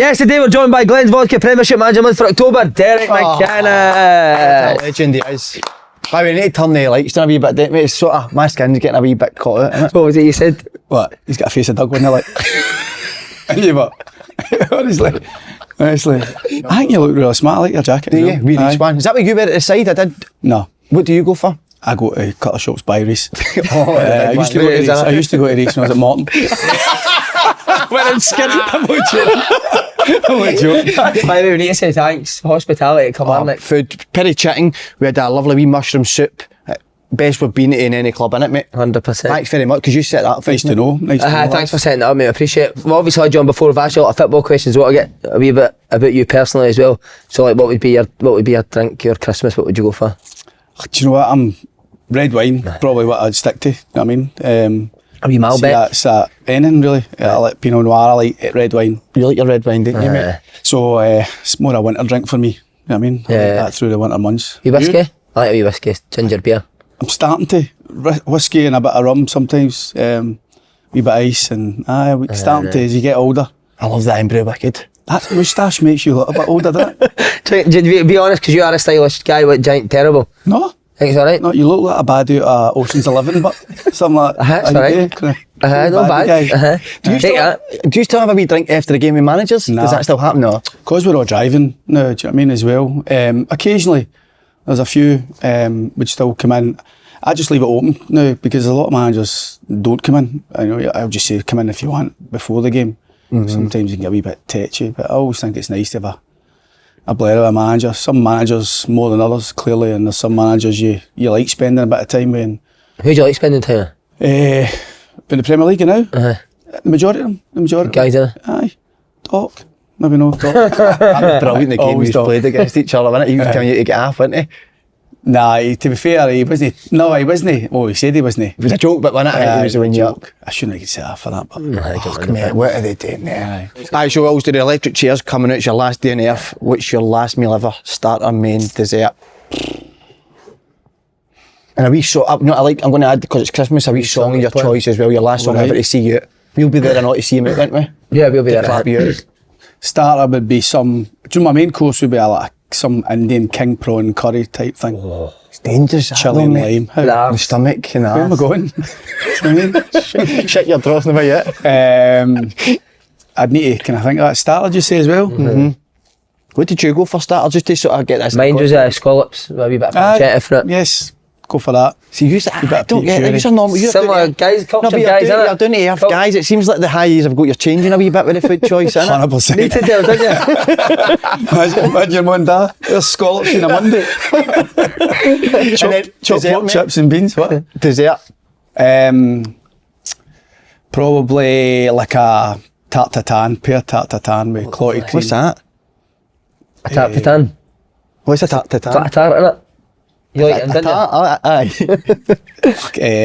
Yes, today we're joined by Glen's Vodka Premiership Manager Month for October, Derek McInnes. Legend he is. By the way, we need to turn the lights down a wee bit, don't we? It's sort of, my skin's getting a wee bit caught out, innit? What was it you said? What? He's got a face of dog, wouldn't he, like? And you what? Honestly. I think you look really smart, I like your jacket. Do you? Really one. Is that what you wear at the side? I did. No. What do you go for? I go to a couple of shops by Reese. I used to go to Reese when I was at Morton. Wearing skin. I'm not joking. By the way, we need to say thanks. Hospitality at Kilmarnock. Food, peri chicken. We had a lovely wee mushroom soup. Best we've been in any club, innit, mate? 100%. Thanks very much, because you set that up. Nice to know. Thanks for setting that up, mate. I appreciate it. We've obviously had you on before. We've asked you a lot of football questions. What I get a wee bit about you personally as well. So, like, what would be your drink, your Christmas? What would you go for? Do you know what? I'm red wine. Probably what I'd stick to. You know what I mean? Are you Malbec? That's anything really. I like Pinot Noir. I like red wine. You like your red wine, don't you, mate? So it's more a winter drink for me. You know what I mean? I like that through the winter months. You whiskey? I like a wee whiskey. Ginger beer. I'm starting to whiskey and a bit of rum sometimes. Wee bit of ice and starting to as you get older. I love that Embrew Wicked. That moustache makes you look a bit older, doesn't it? Do you be honest, because you are a stylish guy with giant terrible? No. Think it's alright? No, you look like a bad out of Ocean's 11, but something like that. It's alright. No bad. Do you still have a wee drink after the game with managers? Nah. Does that still happen? No. Because we're all driving now, do you know what I mean, as well. Occasionally, there's a few would still come in. I just leave it open now because a lot of managers don't come in. I know I'll just say come in if you want before the game. Sometimes you can get a wee bit tetchy, but I always think it's nice to have a blur of a manager. Some managers more than others, clearly, and there's some managers you like spending a bit of time with. Who do you like spending time with? In the Premier League now? The majority of them. The majority. Guys, aye. Doc. Maybe no Doc. That was brilliant, the game we played against each other, wasn't it? He was telling you to get off, wasn't he? Nah, to be fair, he wasn't. No, he wasn't. Oh, he said he wasn't. It was a joke, but wasn't it? It was a joke. I shouldn't have said that for that, but mate, what are they doing there? Aye, so obviously the electric chair's coming out. It's your last day on earth. What's your last meal ever? Starter, main, dessert. And a wee song, I'm going to add, because it's Christmas, a wee song of your choice as well. Your last song ever to see you. We'll be there or not to see him out, won't we? Yeah, we'll be there. Clap you out. Starter would be some. Do you know my main course would be like some Indian king prawn curry type thing. Oh, it's dangerous. Chili and lime. The stomach and that. Where am I going? Shit your drawers never yet. I'd need to kind of think of that starter, just say as well. What did you go for starter, just to sort of get this? Mine was scallops with a wee bit of pancetta for it. Yes, go for that. See, I don't get it. You're normal. Similar guys, culture guys, innit? You're doing it here, guys. It seems like the high years have got you changing a wee bit with the food choice, innit? 100%. Need to do, don't you? Imagine your mum dad. There's scallops on a Monday. Chopped pork chips and beans. What? Dessert? Probably like a tarte tatin, pear tarte tatin with clotted cream. What's that? A tarte tatin. What's a tarte tatin? Got a tart in it. You like it, didn't you? Aye.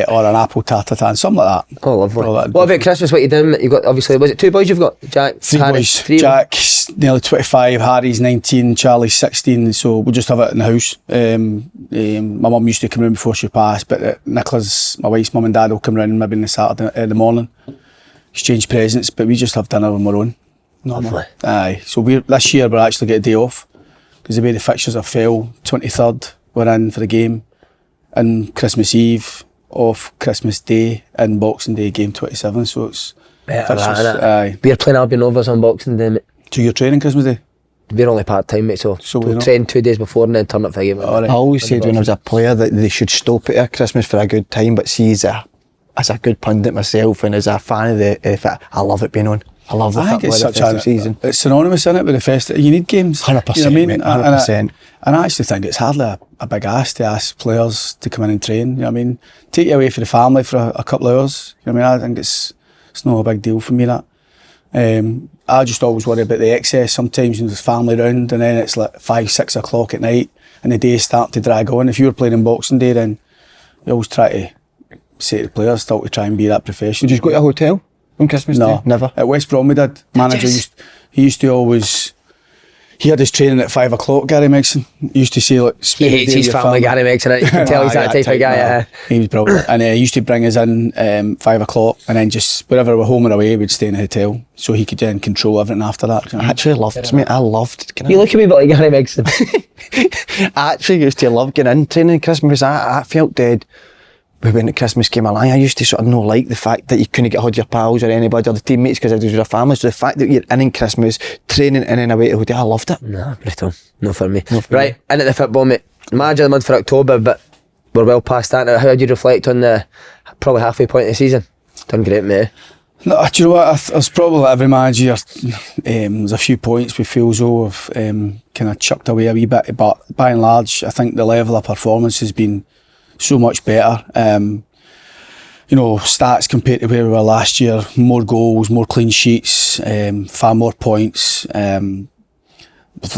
Or an apple tarte tatin, something like that. Oh, lovely. What about Christmas? What you doing? You got, obviously, was it 2 boys you've got? Jack, Three Harry, boys. Jack's nearly 25, Harry's 19, Charlie's 16, so we'll just have it in the house. My mum used to come round before she passed, but Nicola's, my wife's mum and dad will come round maybe on the Saturday in the morning, exchange presents, but we just have dinner on our own. Lovely. Aye, so this year we're actually get a day off, because the way the fixtures have fell, 23rd, we're in for the game, and Christmas Eve, off Christmas Day, and Boxing Day, game 27, so it's better fixtures. that, Aye. We're playing Albion Rovers on Boxing Day, mate. So you're training Christmas Day? We're only part-time, mate, so we'll train 2 days before and then turn up for a game. Right. I always said when I was a player that they should stop at Christmas for a good time, but see, as a good pundit myself and as a fan of the I love it being on. I love the I think it's such festive season. It's synonymous, isn't it, with the festive? You need games. 100%, you know what I mean? mate, 100%. And I actually think it's hardly a big ask to ask players to come in and train. You know what I mean? Take you away for the family for a couple of hours. You know what I mean? I think it's not a big deal for me, that. I just always worry about the excess. Sometimes when there's family round and then it's like 5, 6 o'clock at night and the day's starting to drag on. If you were playing on Boxing Day, then you always try to say to the players still to try and be that professional. Did you go to a hotel on Christmas Day? No, never. At West Brom we did. Manager used to always, he had his training at 5 o'clock, Gary Megson. He used to say, like, He hates his family, Gary Megson. You can tell he's that type of guy. He was brilliant. And he used to bring us in 5 o'clock, and then just wherever we're home or away, we'd stay in the hotel, so he could then control everything after that. I actually loved it, mate. I loved. You look at me like Gary Megson. I actually used to love getting in training Christmas. I felt dead. We went to Christmas came along. I used to sort of not like the fact that you couldn't get hold of your pals or anybody or the teammates because it was your family. So the fact that you're in Christmas, training and then away to hotel, I loved it. Nah, brutal. No for me. Right, into the football, mate. Manager of the month for October, but we're well past that now. How do you reflect on the probably halfway point of the season? Done great, mate. No, do you know what? It's probably like every manager. There's a few points we feel as though have kind of chucked away a wee bit, but by and large, I think the level of performance has been so much better. Stats compared to where we were last year, more goals, more clean sheets, far more points,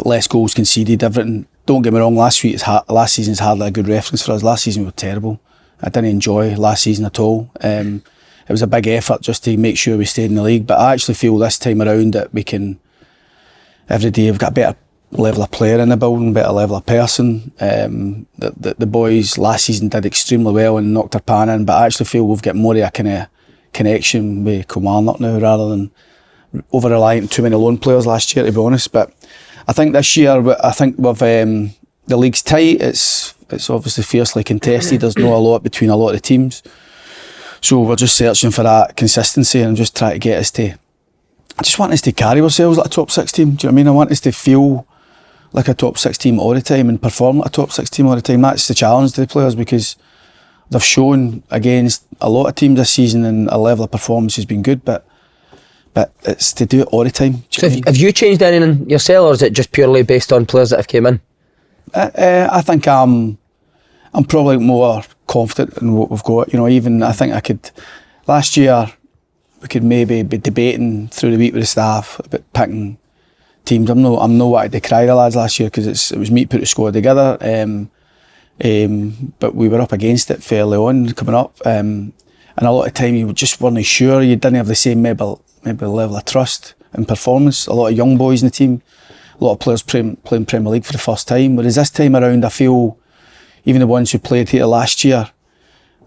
less goals conceded, everything. Don't get me wrong, last season's hardly a good reference for us. Last season we were terrible. I didn't enjoy last season at all. It was a big effort just to make sure we stayed in the league, but I actually feel this time around that we can, every day we've got a better level of player in the building, better level of person. The boys last season did extremely well and knocked their pan in, but I actually feel we've got more of a kind of connection with Kilmarnock now rather than over-reliant on too many loan players last year, to be honest. But I think this year, I think with the league's tight, it's obviously fiercely contested. There's not a lot between a lot of the teams. So we're just searching for that consistency and just trying to get us to, I just want us to carry ourselves like a top 6 team. Do you know what I mean? I want us to feel like a top 6 team all the time and perform like a top 6 team all the time. That's the challenge to the players because they've shown against a lot of teams this season and a level of performance has been good, but it's to do it all the time. So have you changed anything yourself, or is it just purely based on players that have came in? I think I'm probably more confident in what we've got. Even I think I could, last year we could maybe be debating through the week with the staff about picking teams. I'm not wanting to cry the lads last year because it was me to put the squad together, but we were up against it fairly on coming up, and a lot of time you just weren't sure. You didn't have the same maybe level of trust and performance. A lot of young boys in the team, a lot of players playing Premier League for the first time, whereas this time around I feel even the ones who played here last year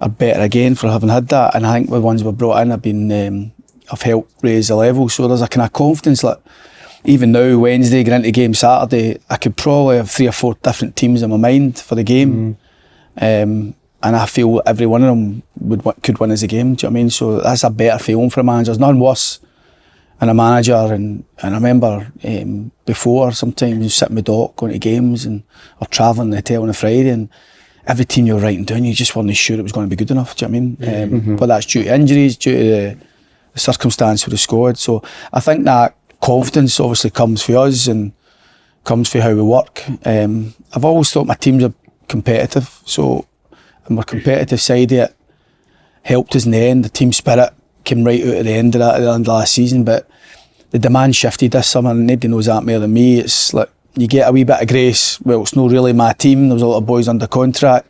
are better again for having had that, and I think the ones we brought in have helped raise the level. So there's a kind of confidence that even now, Wednesday, going into game Saturday, I could probably have 3 or 4 different teams in my mind for the game, and I feel every one of them could win as a game. Do you know what I mean? So that's a better feeling for a manager. There's nothing worse than a manager, and I remember before sometimes sitting with Doc going to games or travelling to the hotel on a Friday, and every team you were writing down, you just weren't sure it was going to be good enough. Do you know what I mean? But that's due to injuries, due to the circumstance of the squad. So I think that confidence obviously comes for us and comes for how we work. I've always thought my teams are competitive, so a more competitive side of it helped us in the end. The team spirit came right out at the end of that, at the end of last season, but the demand shifted this summer, and nobody knows that more than me. It's like you get a wee bit of grace. Well, it's not really my team. There was a lot of boys under contract.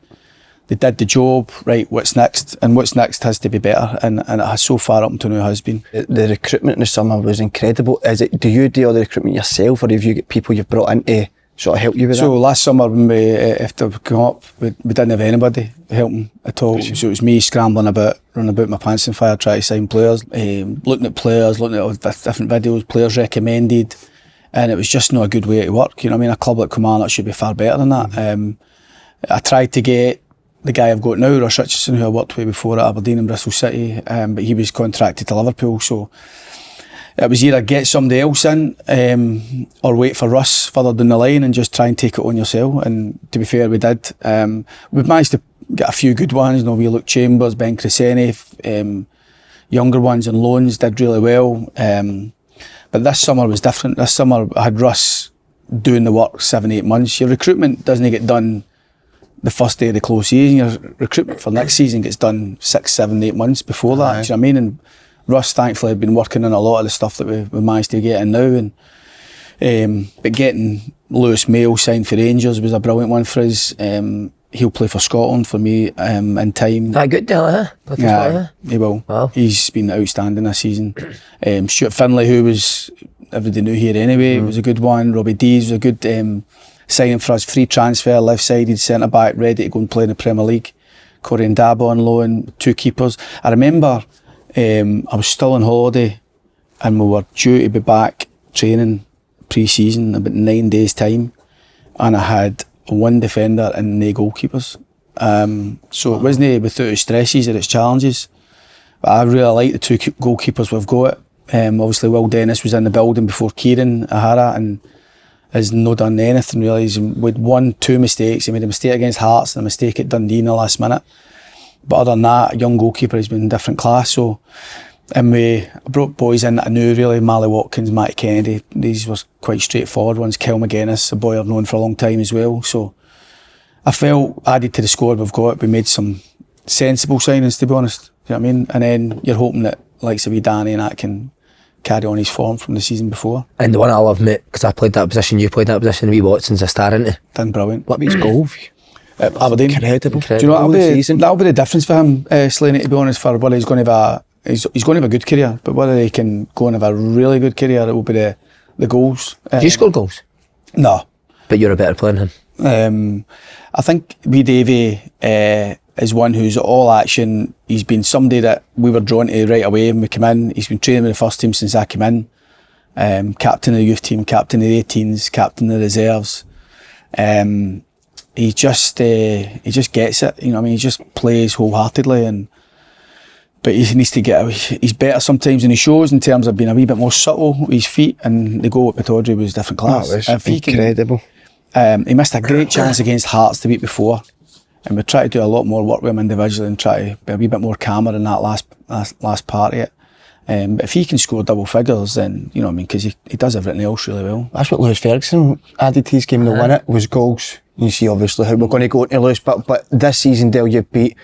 They did the job. Right, what's next? And what's next has to be better, and it has so far up until now has been. The recruitment in the summer was incredible. Do you do all the recruitment yourself, or have you got people you've brought in to sort of help you with that? So last summer when we after we come up, we didn't have anybody helping at all. So it was me scrambling about, running about my pants on fire, trying to sign players, looking at all different videos, players recommended, and it was just not a good way to work. You know what I mean? A club like Kilmarnock should be far better than that. I tried to get the guy I've got now, Ross Richardson, who I worked with before at Aberdeen and Bristol City, but he was contracted to Liverpool, so it was either get somebody else in or wait for Russ further down the line and just try and take it on yourself. And to be fair, we did. We've managed to get a few good ones. We Luke Chambers, Ben Cresceni, younger ones on loans did really well. But this summer was different. This summer I had Russ doing the work 7-8 months. Your recruitment doesn't get done the first day of the close season. Your recruitment for next season gets done 6, 7, 8 months before that. Do you know what I mean? And Russ thankfully had been working on a lot of the stuff that we managed to get in now, and but getting Lewis Mayo signed for Rangers was a brilliant one for us. He'll play for Scotland for me in time. That good deal, huh? Yeah, he will. Wow. He's been outstanding this season. Stuart Finlay, who was everybody knew here anyway. It was a good one. Robbie Dees was a good signing for us. Free transfer, left-sided centre-back, ready to go and play in the Premier League. Corey and Dabo on loan, 2 keepers. I remember I was still on holiday and we were due to be back training pre-season in about 9 days' time, and I had 1 defender and no goalkeepers. So it wasn't without its stresses or its challenges. But I really like the 2 goalkeepers we've got. Obviously Will Dennis was in the building before Kieran O'Hara and has not done anything really. He's with 1-2 mistakes. He made a mistake against Hearts and a mistake at Dundee in the last minute. But other than that, a young goalkeeper has been in different class. So, and we brought boys in that I knew really, Mally Watkins, Matty Kennedy. These were quite straightforward ones. Killie McInnes, a boy I've known for a long time as well. So I felt, added to the squad we've got, we made some sensible signings, to be honest. You know what I mean? And then you're hoping that likes of Danny and that can carry on his form from the season before. And the one I love, mate, because I played that position, you played that position, wee Watson's a star, isn't he? Done brilliant. What about his goal? Aberdeen. Incredible. Do you know what that'll be the difference for him, Slaney, to be honest, for whether he's going to have he's going to have a good career, but whether he can go and have a really good career, it will be the goals. Do you score goals? No. But you're a better player than him. I think wee Davey is one who's all action. He's been somebody that we were drawn to right away when we came in. He's been training with the first team since I came in. Captain of the youth team, captain of the 18s, captain of the reserves. He just gets it, you know what I mean? He just plays wholeheartedly, but he needs to get. He's better sometimes than he shows in terms of being a wee bit more subtle with his feet, and the goal at Pittodrie was different class. That was incredible. He missed a great chance against Hearts the week before, and we try to do a lot more work with him individually and try to be a wee bit more calmer in that last part of it. But if he can score double figures, then, you know what I mean, because he does everything else really well. That's what Lewis Ferguson added to his game to win it, was goals. You see obviously how we're going to go into Lewis, but this season, Dale, you've beat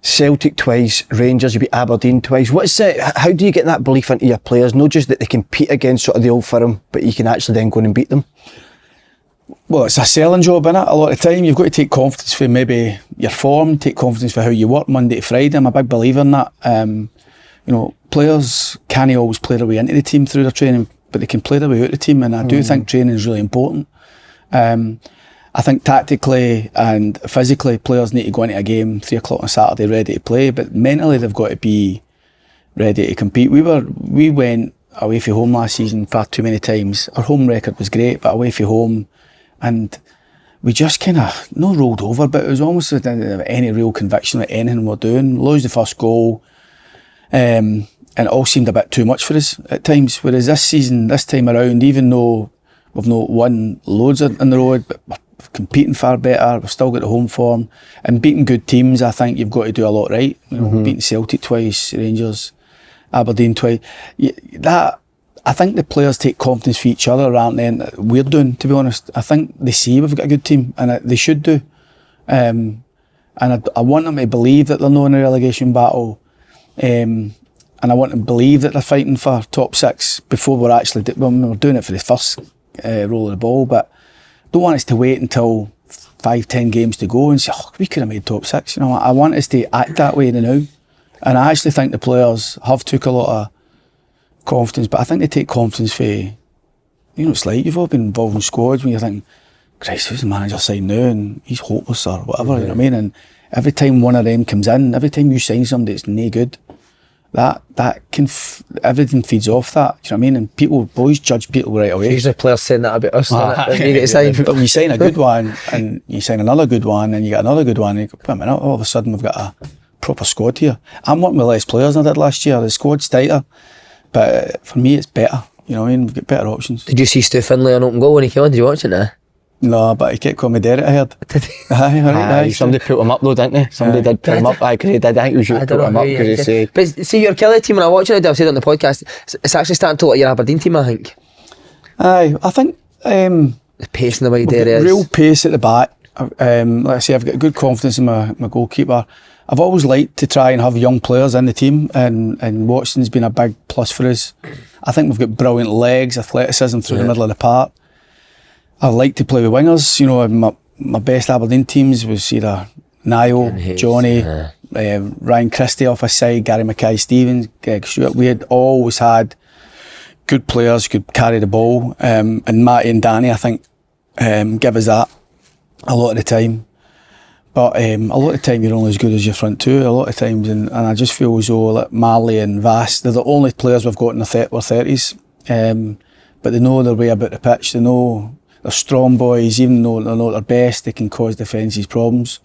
Celtic twice, Rangers, you beat Aberdeen twice. How do you get that belief into your players, not just that they compete against sort of the old firm, but you can actually then go in and beat them? Well, it's a selling job, innit? A lot of time you've got to take confidence for maybe your form, take confidence for how you work Monday to Friday. I'm a big believer in that. You know, players can't always play their way into the team through their training, but they can play their way out of the team, and I do think training is really important. I think tactically and physically, players need to go into a game 3 o'clock on Saturday ready to play, but mentally they've got to be ready to compete. We went away from home last season far too many times. Our home record was great, but away from home, and we just kind of not rolled over, but it was almost without any real conviction with anything we're doing. Lose the first goal, and it all seemed a bit too much for us at times. Whereas this season, this time around, even though we've not won loads in the road, but we're competing far better, we've still got the home form, and beating good teams, I think you've got to do a lot right. You know, beating Celtic twice, Rangers, Aberdeen twice. I think the players take confidence for each other rather than we're doing, to be honest. I think they see we've got a good team, and they should do. And I want them to believe that they're not in a relegation battle. And I want them to believe that they're fighting for top 6 before we're actually we're doing it for the first roll of the ball, but don't want us to wait until 5-10 games to go and say, oh, we could have made top 6. You know, I want us to act that way now, and I actually think the players have took a lot of confidence, but I think they take confidence for, you know, it's like you've all been involved in squads when you think, Christ, who's the manager signing now, and he's hopeless or whatever. You know what I mean? And every time one of them comes in, every time you sign somebody that's no good, that can everything feeds off that. Do you know what I mean? And boys judge people right away. Usually players saying that about us. But you sign a good one, and you sign another good one, and you get another good one, and you go, wait a minute, all of a sudden we've got a proper squad here. I'm working with less players than I did last year. The squad's tighter, but for me it's better. You know what I mean? We've got better options. Did you see Stu Finlay on open goal when he came on? Did you watch it now? No, but he kept calling me Derek, I heard. Did he? Aye. Somebody put him up though, didn't they? Somebody did put him up. I agree, did. I think it was you put him up because he said... But see, your Killie team, when I watch it, I've said it on the podcast, it's actually starting to look like your Aberdeen team, I think. Aye, I think... the pace in the way there is. Real pace at the back. Like I say, I've got good confidence in my goalkeeper. I've always liked to try and have young players in the team, and Watson's been a big plus for us. I think we've got brilliant legs, athleticism through the middle of the park. I like to play with wingers. You know, my best Aberdeen teams was either Niall, Johnny, Ryan Christie off his side, Gary Mackay-Stevens, Greg Stewart. We had always had good players could carry the ball, and Matty and Danny, I think, give us that a lot of the time. But a lot of the time you're only as good as your front two. A lot of times, and I just feel as though like Marley and Vass, they're the only players we've got in their 30s. But they know their way about the pitch. They know they're strong boys. Even though they're not their best, they can cause defences problems.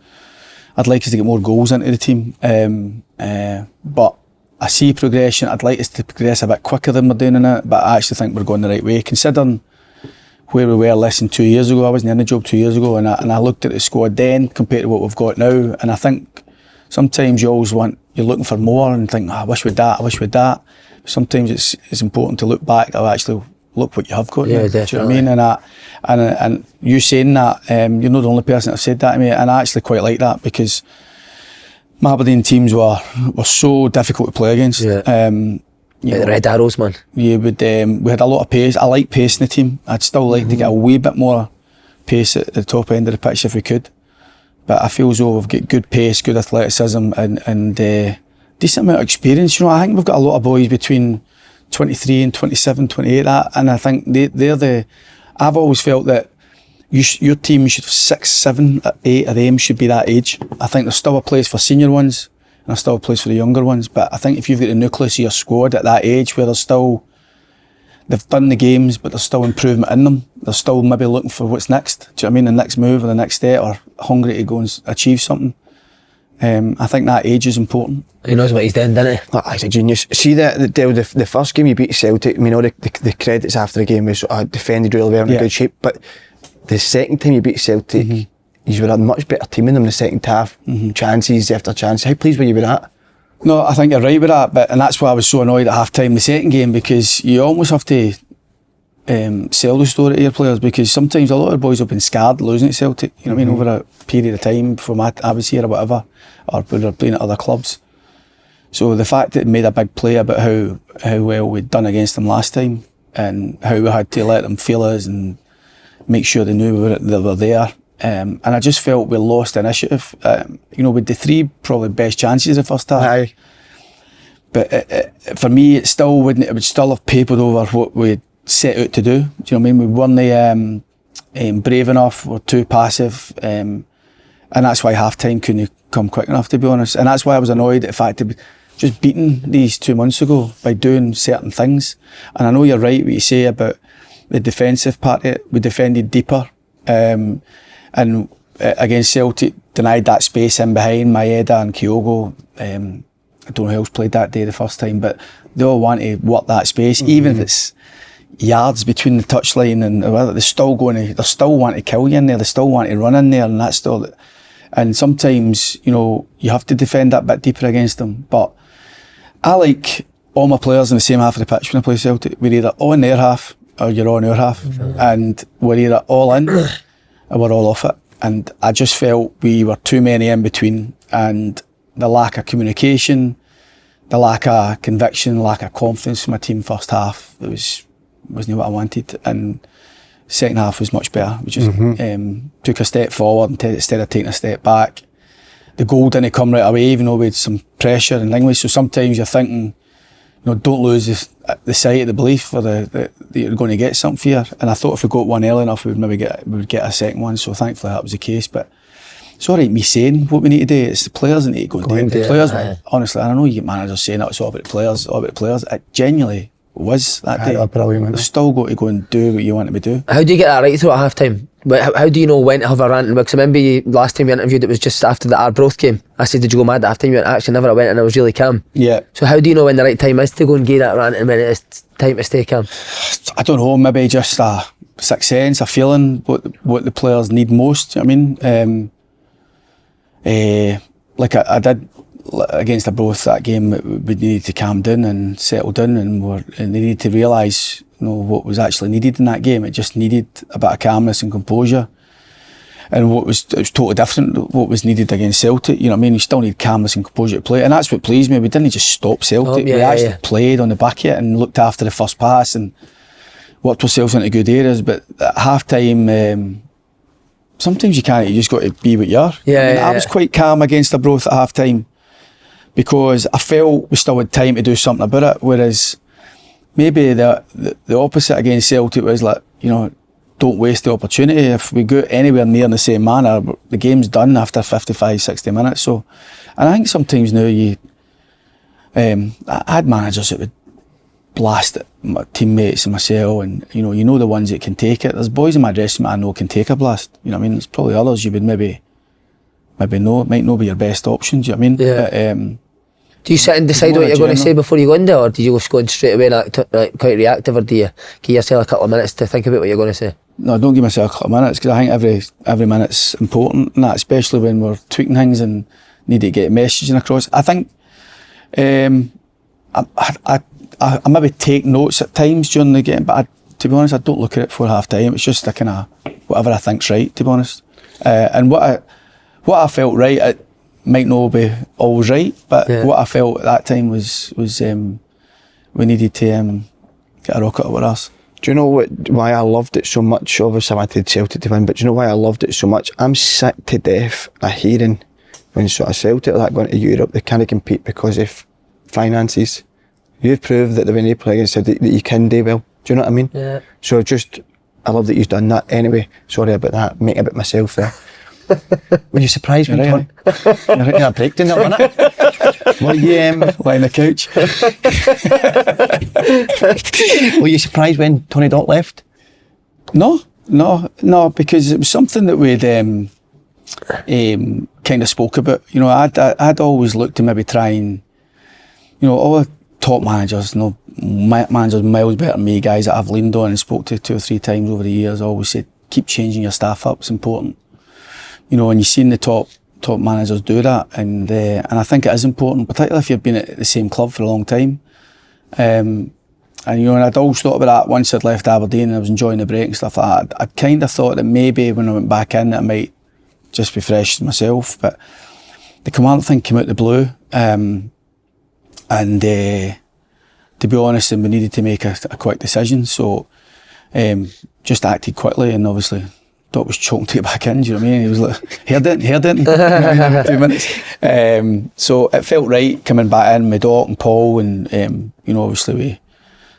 I'd like us to get more goals into the team. But I see progression. I'd like us to progress a bit quicker than we're doing in it. But I actually think we're going the right way, considering where we were less than 2 years ago. I wasn't in the job 2 years ago, and I looked at the squad then compared to what we've got now, and I think sometimes you're looking for more and think, I wish we'd that. Sometimes it's important to look back to actually look what you have got. Yeah, now. definitely. Do you know what I mean? And you saying that, you're not the only person that said that to me, and I actually quite like that, because my Aberdeen teams were so difficult to play against. Yeah. The Red Arrows, man. You would. We had a lot of pace. I like pace in the team. I'd still like to get a wee bit more pace at the top end of the pitch if we could. But I feel as though we've got good pace, good athleticism, and decent amount of experience. You know, I think we've got a lot of boys between 23 and 27, 28. And I think I've always felt that your team should have 6, 7, 8 of them should be that age. I think there's still a place for senior ones. And there's still a place for the younger ones, but I think if you've got a nucleus of your squad at that age where they've done the games, but there's still improvement in them, they're still maybe looking for what's next, do you know what I mean, the next move or the next step, or hungry to go and achieve something. I think that age is important. He knows what he's doing, doesn't he? Oh, he's a genius. See the first game you beat Celtic, I mean, all the credits after the game was defended really well, in good shape, but the second time you beat Celtic, you were a much better team in them in the second half, chances after chances. How pleased were you with that? No, I think you're right with that, and that's why I was so annoyed at half time the second game, because you almost have to sell the story to your players, because sometimes a lot of the boys have been scarred losing at Celtic, you know what I mean, over a period of time before I was here or whatever, or when they're playing at other clubs. So the fact that it made a big play about how well we'd done against them last time, and how we had to let them feel us and make sure they knew they were there. And I just felt we lost initiative. With the 3 probably best chances the first half. Aye. But for me, it would still have papered over what we set out to do. Do you know what I mean? We weren't brave enough, we're too passive, and that's why half time couldn't come quick enough, to be honest. And that's why I was annoyed at the fact that just beaten these 2 months ago by doing certain things. And I know you're right what you say about the defensive part of it. We defended deeper. And against Celtic, denied that space in behind Maeda and Kyogo. I don't know who else played that day the first time, but they all want to work that space, even if it's yards between the touchline and they're still want to kill you in there. They still want to run in there, and that's still. And sometimes you have to defend that bit deeper against them. But I like all my players in the same half of the pitch when I play Celtic. We're either on their half or you're on our half, and we're either all in. And we're all off it, and I just felt we were too many in between, and the lack of communication, the lack of conviction, lack of confidence from my team first half, it wasn't what I wanted, and second half was much better. We just took a step forward instead of taking a step back. The goal didn't come right away, even though we had some pressure and language, so sometimes you're thinking, don't lose the sight of the belief that you're going to get something here. And I thought if we got one early enough, we would get a second one. So thankfully that was the case. But it's all right me saying what we need to do. It's the players that need to go and do it. The players, honestly, I know you get managers saying that it's all about the players. It genuinely was that day. They've still got to go and do what you want them to do. How do you get that right through at half time? How do you know when to have a rant? Because I remember last time you interviewed, it was just after the Arbroath game. I said, did you go mad at half time? You went, actually never. I went and I was really calm. Yeah. So how do you know when the right time is to go and give that rant and when it is time to stay calm? I don't know, maybe just a sixth sense, a feeling what the players need most. You know what I mean? Like I did against Arbroath that game, we needed to calm down and settle down, and they needed to realise what was actually needed in that game. It just needed a bit of calmness and composure. And it was totally different what was needed against Celtic. You know what I mean? You still need calmness and composure to play. And that's what pleased me. We didn't just stop Celtic. We actually played on the back of it and looked after the first pass and worked ourselves into good areas. But at half time, sometimes you just got to be what you are. I was quite calm against Arbroath at half time because I felt we still had time to do something about it. Whereas maybe the opposite against Celtic was like, you know, don't waste the opportunity. If we go anywhere near in the same manner, the game's done after 55, 60 minutes. So, and I think sometimes now I had managers that would blast at my teammates and myself, and you know the ones that can take it. There's boys in my dressing room I know can take a blast. You know what I mean? There's probably others you would maybe know, it might not be your best options, you know what I mean? Yeah. But, do you sit and decide what you're going to say before you go in there, or do you just go in straight away like quite reactive, or do you give yourself a couple of minutes to think about what you're going to say? No, I don't give myself a couple of minutes, because I think every minute's important, and that, especially when we're tweaking things and need to get messaging across. I think I maybe take notes at times during the game, but to be honest, I don't look at it for half time. It's just a kind of whatever I think's right, to be honest. And what I felt right, it might not be always right, but what I felt at that time was we needed to get a rocket up with us. Do you know why I loved it so much? Obviously, I wanted Celtic to win, but do you know why I loved it so much? I'm sick to death of hearing when sort of Celtic like going to Europe, they can't compete because of finances. You've proved that when you play against Celtic that you can do well. Do you know what I mean? Yeah. So I love that you've done that. Anyway, sorry about that, making a bit myself there. Were you surprised when Tony... You're in a breakdown there, wasn't it? Were you... Lying on the couch. Were you surprised when Tony Dock left? No, because it was something that we'd kind of spoke about. You know, I'd always looked to maybe try and, you know, all the top managers, you know, managers miles better than me, guys that I've leaned on and spoke to 2 or 3 times over the years, always said, keep changing your staff up, it's important. You know, and you've seen the top managers do that, and I think it is important, particularly if you've been at the same club for a long time. And you know, and I'd always thought about that once I'd left Aberdeen and I was enjoying the break and stuff like that. I kind of thought that maybe when I went back in, I might just be fresh myself, but the Kilmarnock thing came out the blue, and to be honest, and we needed to make a quick decision, so just acted quickly, and obviously Doc was choking to get back in, do you know what I mean? He was like, heard it, 2 minutes. So it felt right coming back in with Doc and Paul, and you know, obviously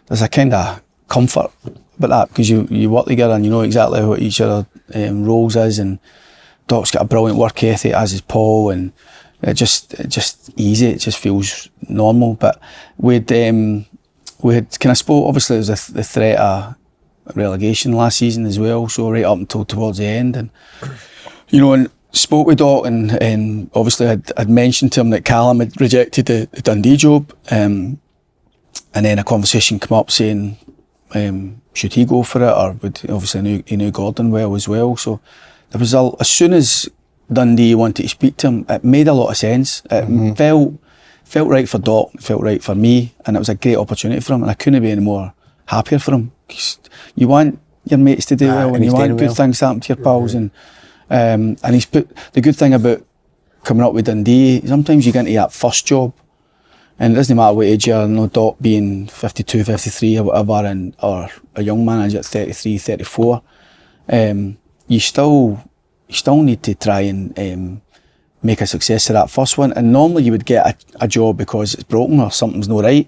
there's a kind of comfort about that, because you work together and you know exactly what each other roles is, and Doc's got a brilliant work ethic, as is Paul, and it just easy, it just feels normal. But we had kind of spoke, obviously there was the threat of relegation last season as well, so right up until towards the end, and you know, and spoke with Doc, and obviously I'd mentioned to him that Callum had rejected the Dundee job, and then a conversation came up saying should he go for it, or would, obviously he knew Gordon well as well, so there was as soon as Dundee wanted to speak to him, it made a lot of sense. It felt right for Doc, it felt right for me, and it was a great opportunity for him, and I couldn't be any more happier for him. You want your mates to do well, and you want good things to happen to your pals, and he's put the good thing about coming up with Dundee. Sometimes you get into that first job, and it doesn't matter what age you are. No, Doc being 52, 53 or whatever, or a young manager at 33, 34, you still need to try and make a success of that first one. And normally you would get a job because it's broken or something's not right.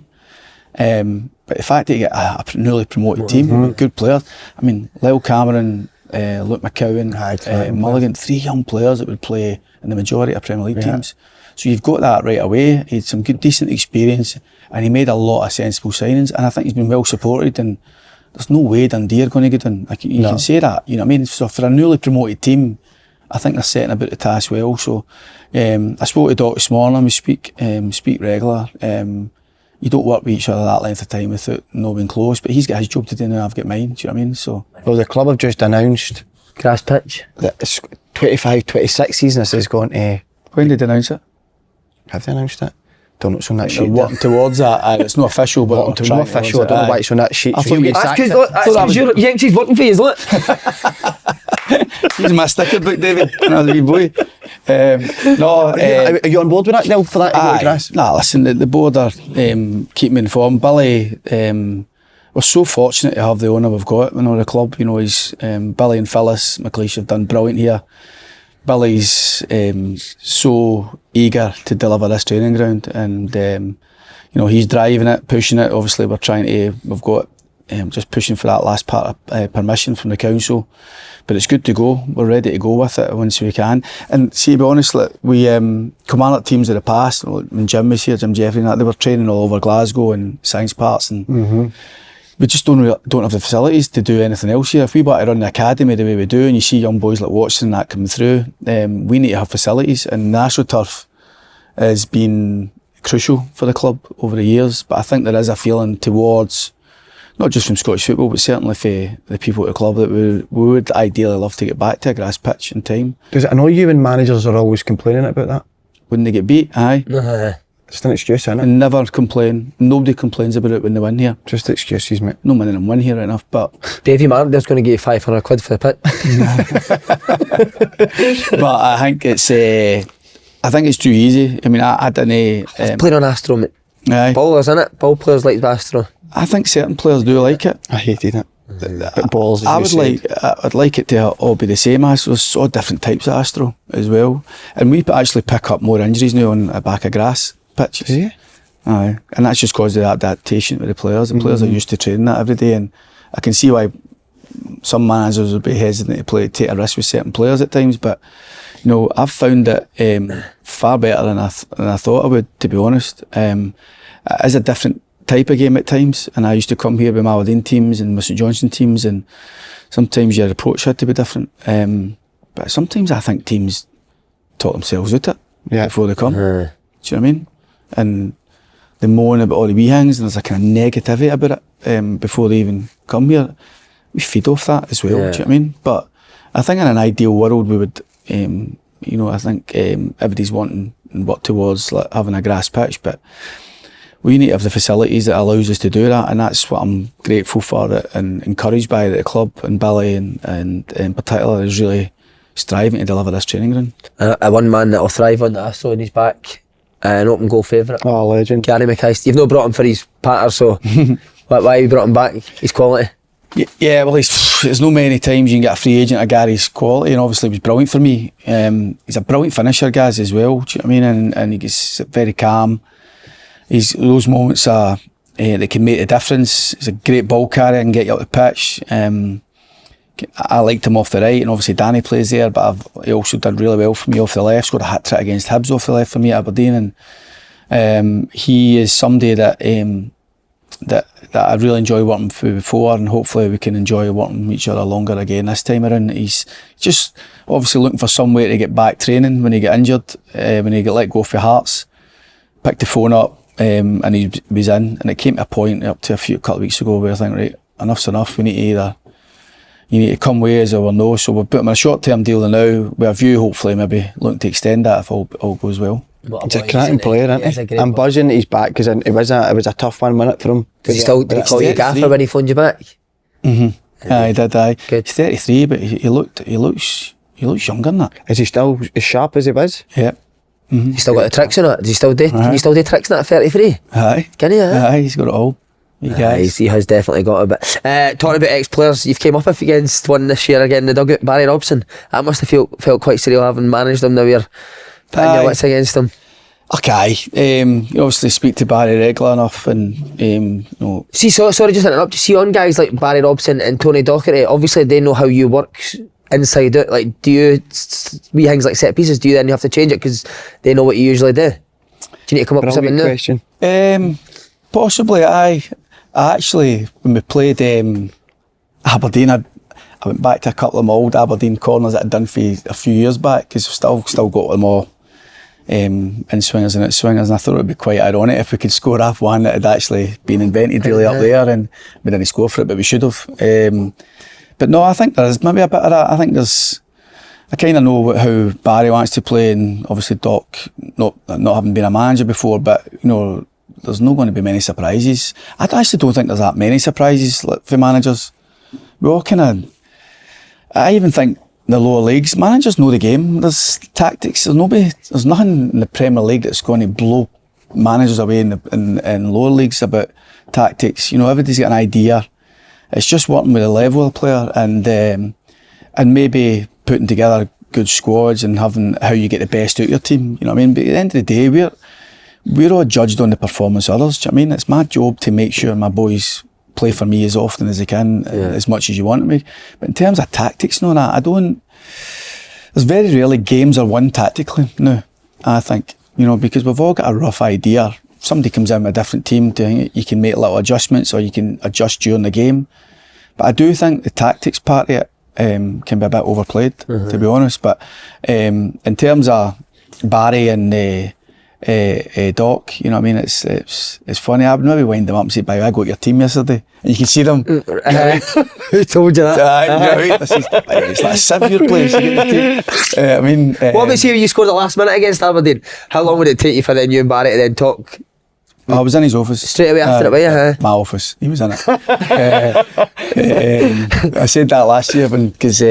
But the fact that you get a newly promoted team with good players, I mean, Lyle Cameron, Luke McCowan, Mulligan, 3 young players that would play in the majority of Premier League teams. So you've got that right away. He had some good, decent experience, and he made a lot of sensible signings, and I think he's been well supported, and there's no way Dundee are going to get in. Like, you can say that, you know what I mean? So for a newly promoted team, I think they're setting about the task well. So I spoke to Doc this morning, we speak regular. You don't work with each other that length of time without not being close, but he's got his job to do now, I've got mine, do you know what I mean? So, well, the club have just announced grass pitch that it's 25-26 season this is going to... When did they announce it? Have they announced it? Don't know, it's on that sheet. Working towards that, and it's not official, but it's not official, I don't know why it's on that sheet. I thought you that's because he's working for you, isn't it? He's my sticker book, David, when I was a wee boy. Are you on board with that, Neil, for that grass? Nah, listen, the board are keeping me informed. Billy, we're so fortunate to have the owner we've got in the club. You know, he's Billy and Phyllis McLeish have done brilliant here. Billy's so eager to deliver this training ground, and he's driving it, pushing it. Obviously, we've got just pushing for that last part of permission from the council, but it's good to go. We're ready to go with it once we can. And see, to be honest, like, we Kilmarnock teams of the past, when Jim was here, Jim Jeffrey, and that, they were training all over Glasgow and science parks, and we just don't have the facilities to do anything else here. If we want to run the academy the way we do, and you see young boys like Watson and that coming through, we need to have facilities, and National Turf has been crucial for the club over the years. But I think there is a feeling towards, not just from Scottish football, but certainly for the people at the club, that we would ideally love to get back to a grass pitch in time. Does it annoy you when managers are always complaining about that? When they get beat, aye. It's an excuse, isn't it? And never complain. Nobody complains about it when they win here. Just excuses, mate. No money and win here enough, but Davy Martin's going to give you 500 quid for the pit. but I think it's too easy. I mean, I didn't. Playing on Astro, mate. Aye. Ballers, innit? Ball players like Astro. I think certain players do like it. I hated it. But balls, I'd like it to all be the same. There's all different types of Astro as well, and we actually pick up more injuries now on a back of grass pitches. Yeah. Aye, and that's just because of the adaptation with the players. The players are used to training that every day, and I can see why some managers would be hesitant to take a risk with certain players at times. But I've found it far better than I thought I would, to be honest. It is a different type of game at times, and I used to come here with my Aberdeen teams and my St Johnstone teams, and sometimes your approach had to be different. But sometimes I think teams talk themselves out it before they come. Do you know what I mean? And they moan about all the wee things, and there's a kind of negativity about it before they even come here. We feed off that as well. Do you know what I mean? But I think in an ideal world we would, I think everybody's wanting and work towards like having a grass pitch, but we need to have the facilities that allows us to do that, and that's what I'm grateful for it and encouraged by the club, and Billy and in particular is really striving to deliver this training ground. A one man that'll thrive on the Astro in his back, an open goal favourite. Oh, legend. Gary McInnes. You've not brought him for his patter, so why you brought him back? His quality. Yeah, well, there's no many times you can get a free agent of Gary's quality, and obviously he was brilliant for me. He's a brilliant finisher, Gaz, as well. Do you know what I mean? And he's very calm. Those moments that can make a difference. He's a great ball carrier and get you up the pitch. I liked him off the right, and obviously Danny plays there, but he also did really well for me off the left. Scored a hat trick against Hibs off the left for me at Aberdeen, and he is somebody that I really enjoy working with before, and hopefully we can enjoy working with each other longer again this time around. He's just obviously looking for some way to get back training when he got injured, when he got let go for Hearts. Picked the phone up. And he was in, and it came to a point up to a couple of weeks ago where I think, right, enough's enough. You need to come with us or we'll know. So we'll put him in a short-term deal now with a view, hopefully, maybe looking to extend that if all goes well. He's a cracking player, isn't he? I'm buzzing that he's back, because it was a tough 1 minute for him. Did he call you Gaffer when he phoned you back? Aye, he did. Aye. Good. He's 33, but he looks younger than that. Is he still as sharp as he was? Yeah. You still got the tricks in it? Does he still do? Can you still do tricks in that at 33? Aye. Can he? Aye, he's got it all. He has definitely got a bit. Talking about ex-players, you've came up against one this year again in the dugout, Barry Robson. That must have felt quite surreal having managed him. Now you're putting your wits against him. Okay, you obviously speak to Barry regular enough, and See, sorry, just interrupt. You see, on guys like Barry Robson and Tony Docherty, obviously they know how you work inside out. Like, do you wee things like set pieces? Do you then have to change it because they know what you usually do? Do you need to come up with something new? Question. Possibly. I actually, when we played Aberdeen, I went back to a couple of my old Aberdeen corners that I'd done for a few years back, because we've still got them all in swingers and out swingers, and I thought it would be quite ironic if we could score off one that had actually been invented really up there, and we didn't score for it, but we should have. But no, I think there's maybe a bit of that. I think I kind of know how Barry wants to play, and obviously Doc, not having been a manager before, but there's not going to be many surprises. I actually don't think there's that many surprises for managers. We all I even think the lower leagues, managers know the game. There's tactics. There's nothing in the Premier League that's going to blow managers away in lower leagues about tactics. Everybody's got an idea. It's just working with the level of the player and maybe putting together good squads and having how you get the best out of your team. You know what I mean? But at the end of the day, we're all judged on the performance of others. Do you know what I mean? It's my job to make sure my boys play for me as often as they can, as much as you want me. But in terms of tactics and all that, there's very rarely games are won tactically now, I think. You know, because we've all got a rough idea. Somebody comes in with a different team, you can make little adjustments or you can adjust during the game. But I do think the tactics part of it can be a bit overplayed, to be honest. But in terms of Barry and Doc, you know what I mean? It's funny. I would maybe wind them up and say, "By the way, I got your team yesterday," and you can see them. Who told you that? It's like a severe place to get the team. I mean, what about you? You scored the last minute against Aberdeen. How long would it take you for then you and Barry to then talk? I was in his office Straight away after it, were you? My office. He was in it. I said that last year because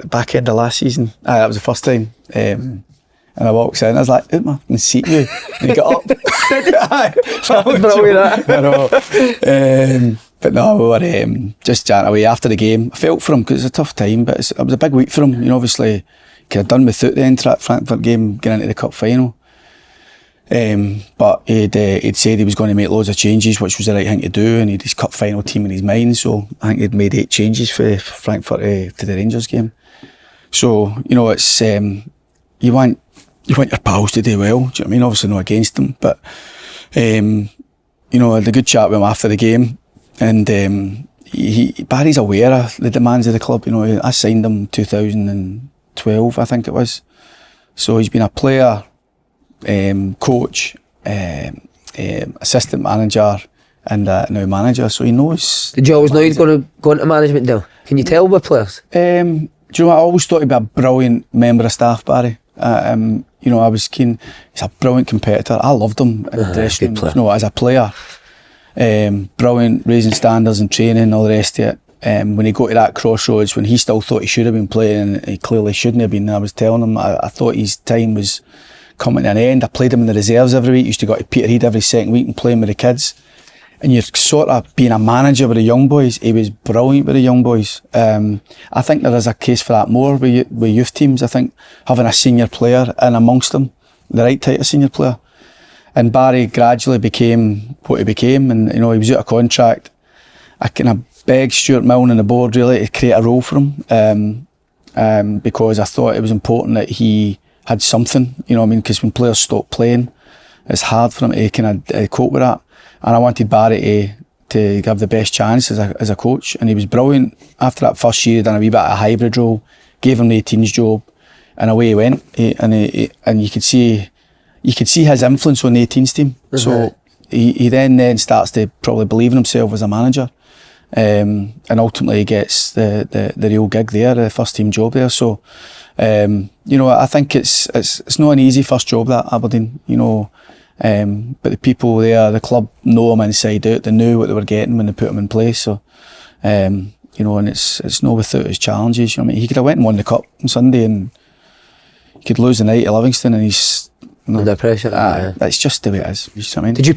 back end of last season, that was the first time. And I walked in, I was like, "I can see you." And he got up. Brilliant. I know. But no, we were just chatting away after the game. I felt for him because it's a tough time, but it was a big week for him. You know, obviously, could have done without the Eintracht Frankfurt game, getting into the cup final. But he'd said he was going to make loads of changes, which was the right thing to do, and he had his cup final team in his mind. So I think he'd made 8 changes for Frankfurt to the Rangers game. So you know, it's you want your pals to do well. Do you know what I mean? Obviously not against them, but you know, I had a good chat with him after the game, and Barry's aware of the demands of the club. You know, I signed him in 2012, I think it was. So he's been a player, coach, assistant manager, and now manager. So he knows. Did you always know you'd going to go into management now? Can you tell with players? Do you know what? I always thought he'd be a brilliant member of staff, Barry. You know, I was keen. He's a brilliant competitor. I loved him in the dressing room. You know, as a player, brilliant, raising standards and training, all the rest of it. When he got to that crossroads, when he still thought he should have been playing, and he clearly shouldn't have been, I was telling him I thought his time was coming to an end. I played him in the reserves every week. Used to go to Peterhead every second week and playing with the kids. And you're sort of being a manager with the young boys. He was brilliant with the young boys. I think there is a case for that more with youth teams. I think having a senior player in amongst them, the right type of senior player. And Barry gradually became what he became, and you know, he was out of contract. I kind of begged Stuart Milne and the board really to create a role for him, because I thought it was important that he had something, you know what I mean, because when players stop playing, it's hard for him to kind of cope with that. And I wanted Barry to give the best chance as a coach, and he was brilliant. After that first year, he done a wee bit of a hybrid role, gave him the 18s job, and away he went. And you could see his influence on the 18s team. Mm-hmm. So he then starts to probably believe in himself as a manager, and ultimately he gets the real gig there, the first team job there. So you know, I think it's not an easy first job, that Aberdeen, you know. But the people there, the club know him inside out. They knew what they were getting when they put him in place. So, you know, and it's not without his challenges. You know what I mean? He could have went and won the cup on Sunday, and he could lose the night at Livingston, and he's under pressure. That's just the way it is. You know what I mean? Did you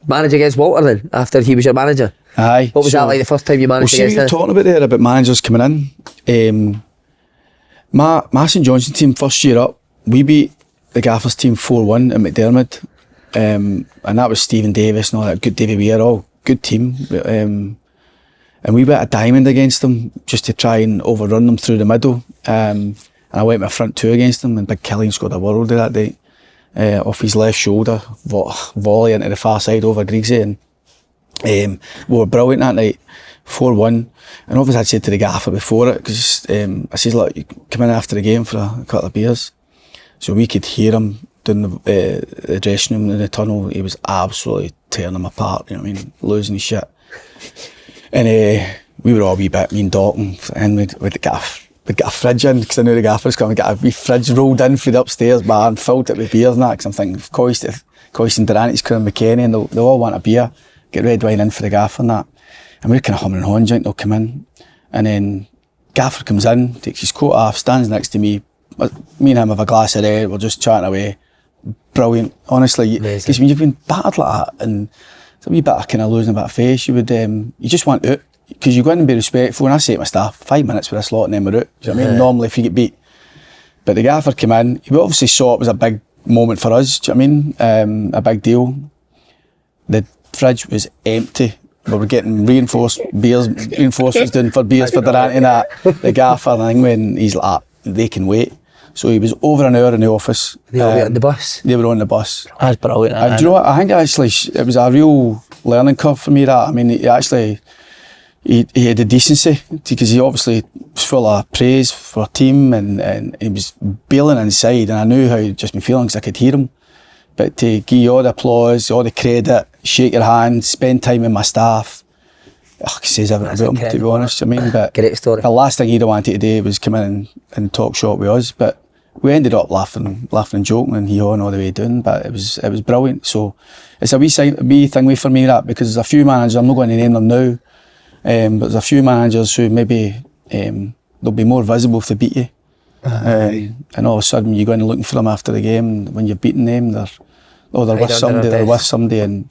manage against Walter then after he was your manager? Aye. What was that like the first time you managed against him? You're talking about there about managers coming in. My St Johnstone team first year up, we beat the Gaffers team 4-1 at McDermott. And that was Stephen Davis and all that, good Davy Weir, all good team. And we went a diamond against them just to try and overrun them through the middle. And I went my front 2 against them, and Big Killie scored a worldie that day. Off his left shoulder, volley into the far side over Griegsy. And we were brilliant that night, 4-1. And obviously I'd said to the gaffer before it, because I said, look, you come in after the game for a couple of beers. So we could hear him down the dressing room in the tunnel. He was absolutely tearing them apart, you know what I mean, losing his shit. And we were all a wee bit, me and Dalton, and we'd got a fridge in, because I knew the gaffer's coming, got a wee fridge rolled in for the upstairs bar and filled it with beers and that, because I'm thinking, Coist and Durante's, Colin McKennie, and they all want a beer, get red wine in for the gaffer and that. And we're kind of humming and hawing, they'll come in, and then gaffer comes in, takes his coat off, stands next to me, me and him have a glass of red, we're just chatting away. Brilliant, honestly, because when you've been battered like that, and it's a wee bit of kind of losing a bit of face, you would, you just want out, because you go in and be respectful. And I say to my staff, 5 minutes with this lot and then we're out. Do you know what I mean? Normally if you get beat But the gaffer came in, he obviously saw it was a big moment for us, do you know what I mean? A big deal. The fridge was empty. We were getting reinforcements doing for beers for Durant and that. The gaffer thing, when he's like, they can wait. So he was over an hour in the office. They all were on the bus? They were on the bus. That's brilliant. And do you know what, I think actually it was a real learning curve for me, that. I mean, he had the decency, because he obviously was full of praise for a team, and he was bailing inside, and I knew how he'd just been feeling because I could hear him. But to give you all the applause, all the credit, shake your hand, spend time with my staff, it says everything about him, to be honest. I mean, but great story. The last thing he'd wanted to do was come in and talk shop with us, but we ended up laughing and joking and he-hawing all the way down. But it was brilliant. So it's a wee thing for me, that, because there's a few managers, I'm not going to name them now, but there's a few managers who maybe they'll be more visible if they beat you. And all of a sudden you go in looking for them after the game, and when you're beating them, they're with somebody, and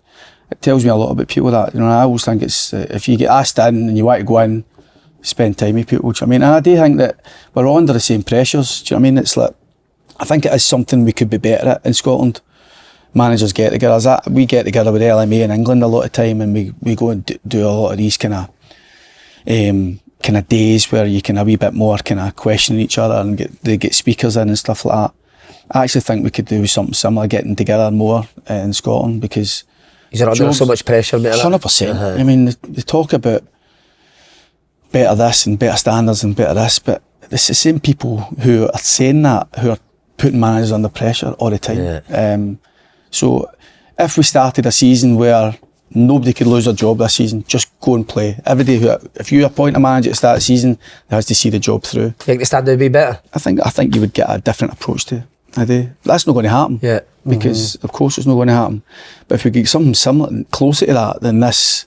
it tells me a lot about people, that, you know. I always think it's if you get asked in and you want to go in, spend time with people, do you know what I mean? And I do think that we're all under the same pressures, do you know what I mean? It's like, I think it is something we could be better at in Scotland. Managers get together, we get together with LMA in England a lot of time, and we go and do a lot of these kind of days where you can a wee bit more kind of questioning each other, and get speakers in and stuff like that. I actually think we could do something similar, getting together more in Scotland, because you're under so much pressure, mate. 100%. I mean, they talk about better this and better standards and better this, but it's the same people who are saying that who are putting managers under pressure all the time. So if we started a season where nobody could lose their job this season, just go and play. If you appoint a manager to start the season, he has to see the job through. You think the standard would be better? I think you would get a different approach to it. That's not going to happen. Yeah. Because of course it's not going to happen. But if we get something similar and closer to that than this,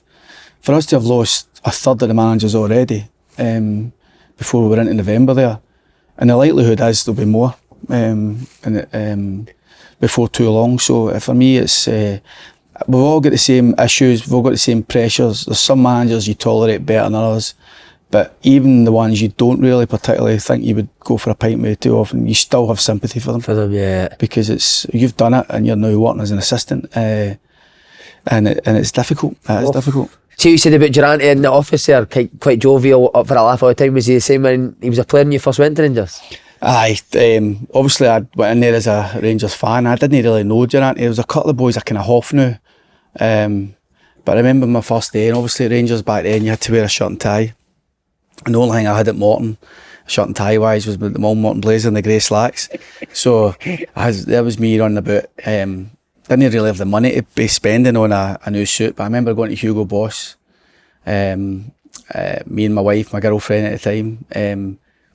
for us to have lost a third of the managers already before we were into November there, and the likelihood is there'll be more before too long. So for me, it's we've all got the same issues, we've all got the same pressures. There's some managers you tolerate better than others, but even the ones you don't really particularly think you would go for a pint with too often, you still have sympathy for them. Yeah. Because you've done it and you're now working as an assistant, and it's difficult. It's difficult. See, you said about Durant in the office there, quite jovial, up for a laugh all the time. Was he the same when he was a player when you first went to Rangers? Aye, obviously I went in there as a Rangers fan. I didn't really know Durant. There was a couple of boys I kind of half knew. But I remember my first day, and obviously at Rangers back then you had to wear a shirt and tie. And the only thing I had at Morton, shirt and tie wise, was the old Morton blazer and the grey slacks. So there was me running about. Didn't really have the money to be spending on a new suit, but I remember going to Hugo Boss. Me and my wife, my girlfriend at the time,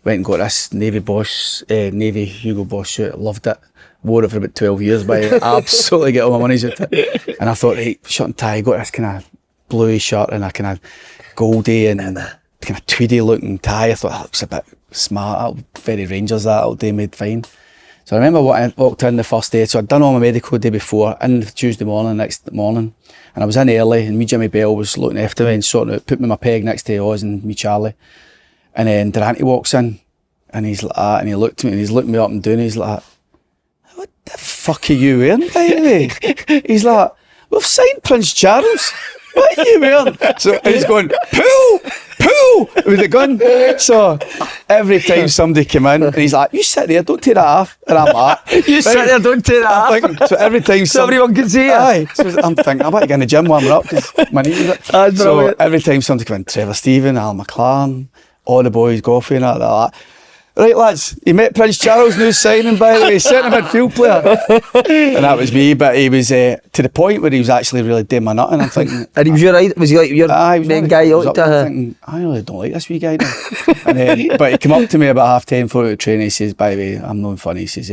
went and got this Navy Hugo Boss suit. Loved it. Wore it for about 12 years, but I absolutely get all my money's out of it. And I thought, right, shirt and tie, got this kind of bluey shirt and a kind of goldy and kind of tweedy looking tie. I thought that looks a bit smart, very Rangers that all day, made fine. So I remember I walked in the first day, so I'd done all my medical the day before, in Tuesday morning, next morning, and I was in early, and me Jimmy Bell was looking after me and sorting out, put me my peg next to Oz and me Charlie. And then Durante walks in, and he's like that, and he looked at me, and he's looking me up and down, he's like, what the fuck are you wearing, by the way? He's like, we've signed Prince Charles. What are you wearing? So he's going, pull with the gun. So every time somebody came in, and he's like, you sit there, don't take that off. And I'm like, you sit there, don't take that off. Thinking, so every time so everyone can see you. Aye. So I'm thinking, I'm about to get in the gym warming up because my knees are. So every time somebody came in, Trevor Stephen, Al McLaren, all the boys, Goffey and that, like that. Right lads, he met Prince Charles, new signing by the way, centre midfield player. And that was me, but he was to the point where he was actually really doing my nutting. I'm thinking, and he was was he like your main guy? I'm thinking, I really don't like this wee guy now. And then, but he came up to me about 10:30 for the training. He says, by the way, I'm not funny. He says,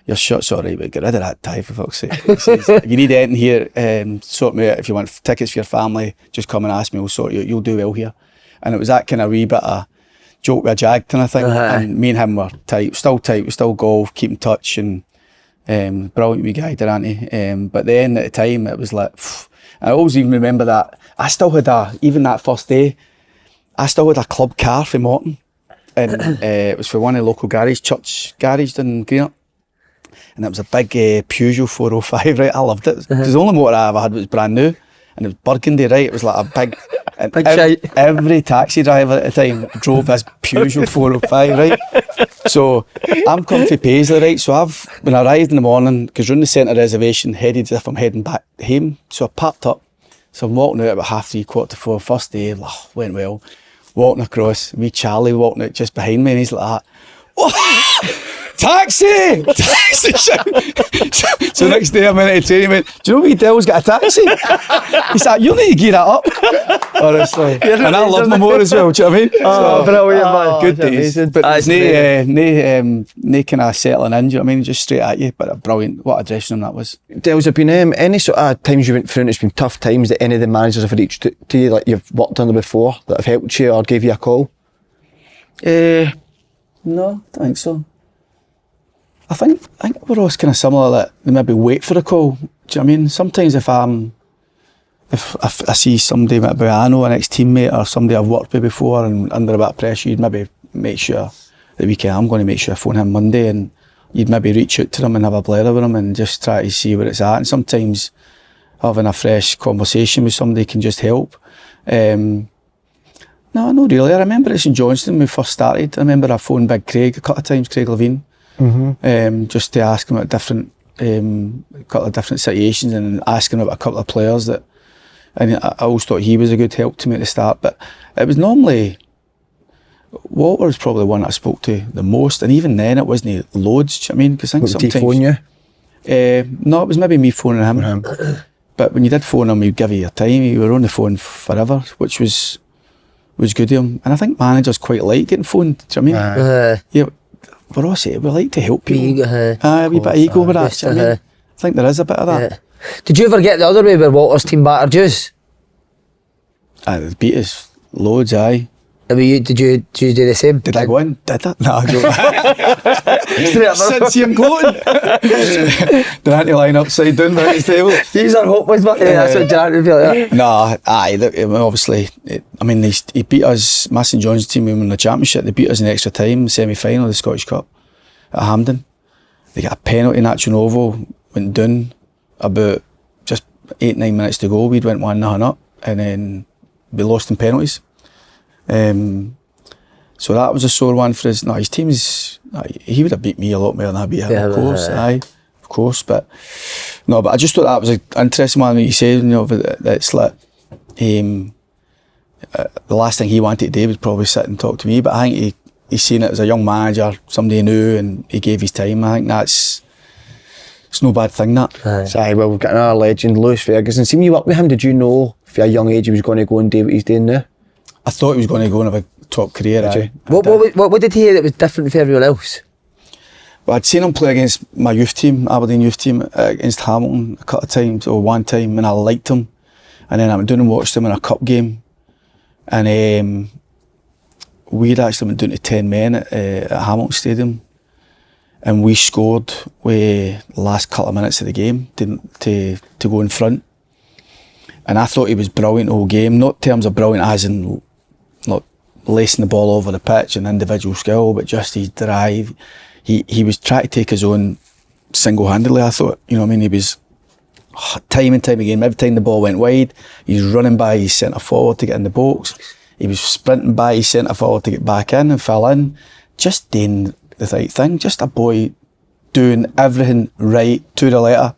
your shirt's alright, but get rid of that tie for fuck's sake. He says, if you need anything here, sort me out. If you want tickets for your family, just come and ask me, we'll sort you out. You'll do well here. And it was that kind of wee bit of joke with a jag kind of thing, and me and him were tight, we still golf, keep in touch, and brilliant wee guy, Durante. But then at the time it was like, I always even remember that I still had even that first day, I still had a club car from Morton, and it was for one of the local church garage in Greenock. And it was a big Peugeot 405, right? I loved it. Because the only motor I ever had was brand new. And it was burgundy, right? It was like a big... And every taxi driver at the time drove this Peugeot 405, right? So I'm coming from Paisley, right? So when I arrived in the morning, because we're in the centre reservation, headed as if I'm heading back home. So I packed up. So I'm walking out about 3:30, 4:45. First day, went well. Walking across, me Charlie walking out just behind me, and he's like that. Oh, taxi! Taxi! So next day I'm in a train, he went, do you know what Dell's got a taxi? He's like, you need to gear that up. Honestly. And I love my motor as well, do you know what I mean? Oh, brilliant, man. Good days. But there's no kind of settling in, do you know what I mean? Just straight at you, but brilliant. What a dressing room that was. Dells, have been any sort of times you went through and it's been tough times that any of the managers have reached to you, like you've worked under before, that have helped you or gave you a call? No, I don't think so. I think we're all kind of similar, that they maybe wait for a call. Do you know what I mean? Sometimes if I see somebody, maybe I know an ex-teammate or somebody I've worked with before and under a bit of pressure, you'd maybe make sure the weekend I'm going to make sure I phone him Monday, and you'd maybe reach out to them and have a blather with them and just try to see where it's at. And sometimes having a fresh conversation with somebody can just help. No, not really. I remember at St Johnstone when we first started. I remember I phoned Big Craig a couple of times, Craig Levine. Just to ask him about a couple of different situations and asking about a couple of players and I always thought he was a good help to me at the start, but it was normally Walter was probably the one that I spoke to the most, and even then it wasn't loads, do you know what I mean? Because I think sometimes... Did he phone you? No, it was maybe me phoning him. But when you did phone him, he'd give you your time. You were on the phone forever, which was good of him. And I think managers quite like getting phoned, do you know what I mean? Yeah. We're all saying we like to help people. A wee bit of ego with that. I mean, I think there is a bit of that. Yeah. Did you ever get the other way where Walter's team battered yous? They beat us loads, aye. I mean, did you do the same? Did I go in? Did I? No, I don't. Since you're gloating. Did I line upside down by his table? These are hopeless, but that's what Jared would feel like that. No, obviously, he beat us, my St John's team, when we won the championship, they beat us in extra time, semi-final of the Scottish Cup at Hampden. They got a penalty in Action Oval, went down about just 8-9 minutes to go. We'd went 1-0 up, and then we lost in penalties. So that was a sore one for us. No, his team he would have beat me a lot more than I beat him, of course. Aye, of course. But I just thought that was an interesting one that you said. You know, that it's like the last thing he wanted to do was probably sit and talk to me. But I think he's seen it as a young manager, somebody he knew, and he gave his time. I think it's no bad thing, that. Aye, well, we've got another legend, Lewis Ferguson. See, when you worked with him, did you know from a young age he was going to go and do what he's doing now? I thought he was going to go and have a top career. What did he hear that was different from everyone else? Well, I'd seen him play against my youth team, Aberdeen youth team, against Hamilton a couple of times, or one time, and I liked him. And then I went down and watched him in a cup game. And we'd actually went down to 10 men at Hamilton Stadium. And we scored with the last couple of minutes of the game to go in front. And I thought he was brilliant the whole game, not in terms of brilliant as in not lacing the ball over the pitch and individual skill, but just his drive. He was trying to take his own single-handedly, I thought. You know what I mean? He was time and time again, every time the ball went wide, he was running by his centre forward to get in the box. He was sprinting by his centre forward to get back in and fell in. Just doing the right thing. Just a boy doing everything right to the letter.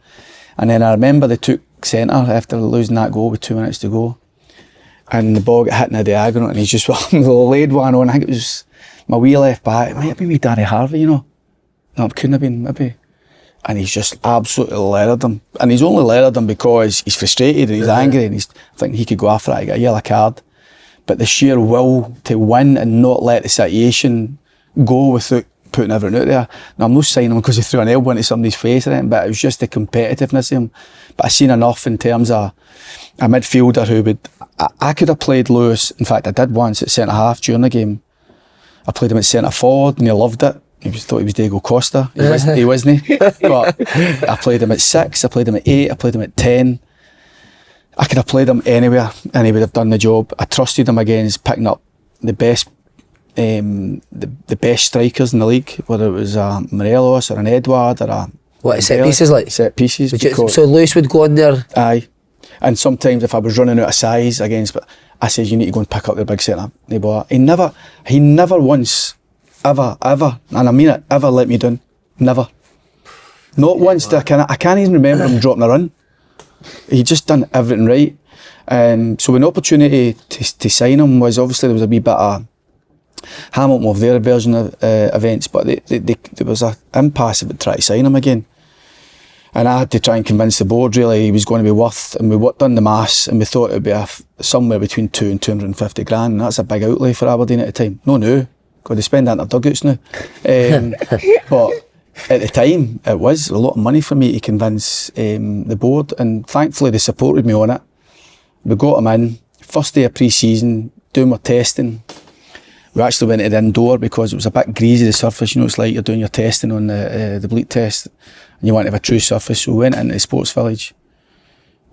And then I remember they took centre after losing that goal with 2 minutes to go. And the ball got hit in a diagonal and he's just laid one on. I think it was my wee left back. It might have been with Danny Harvey, you know. No, it couldn't have been, maybe. And he's just absolutely leathered him. And he's only leathered him because he's frustrated and he's angry and he's thinking he could go after it, get a yellow card. But the sheer will to win and not let the situation go without putting everything out there. Now, I'm not signing him because he threw an elbow into somebody's face or anything, but it was just the competitiveness of him. But I've seen enough in terms of a midfielder who would... I could have played Lewis. In fact, I did once at centre-half during the game. I played him at centre-forward and he loved it. He thought he was Diego Costa. He wasn't. But I played him at 6, I played him at 8, I played him at 10. I could have played him anywhere and he would have done the job. I trusted him against picking up the best the best strikers in the league, whether it was a Morelos or an Edward or a... What, set pieces like? Set pieces. So Lewis would go in there? Aye. And sometimes if I was running out of size against, but I says, you need to go and pick up the big centre. He never once, ever, and I mean it, ever let me down. Never. Not once. I can't even remember him dropping a run. He just done everything right. And so an opportunity to sign him was, obviously there was a wee bit of Hamilton of their version of events, but there was an impasse about trying to sign him again. And I had to try and convince the board really he was going to be worth, and we done the maths and we thought it would be somewhere between 2 and 250 grand, and that's a big outlay for Aberdeen at the time. No, because they spend that in their dugouts now. But at the time it was a lot of money for me to convince the board, and thankfully they supported me on it. We got him in, first day of pre-season, doing our testing. We actually went to the indoor because it was a bit greasy, the surface. You know, it's like you're doing your testing on the bleak test and you want to have a true surface. So we went into the sports village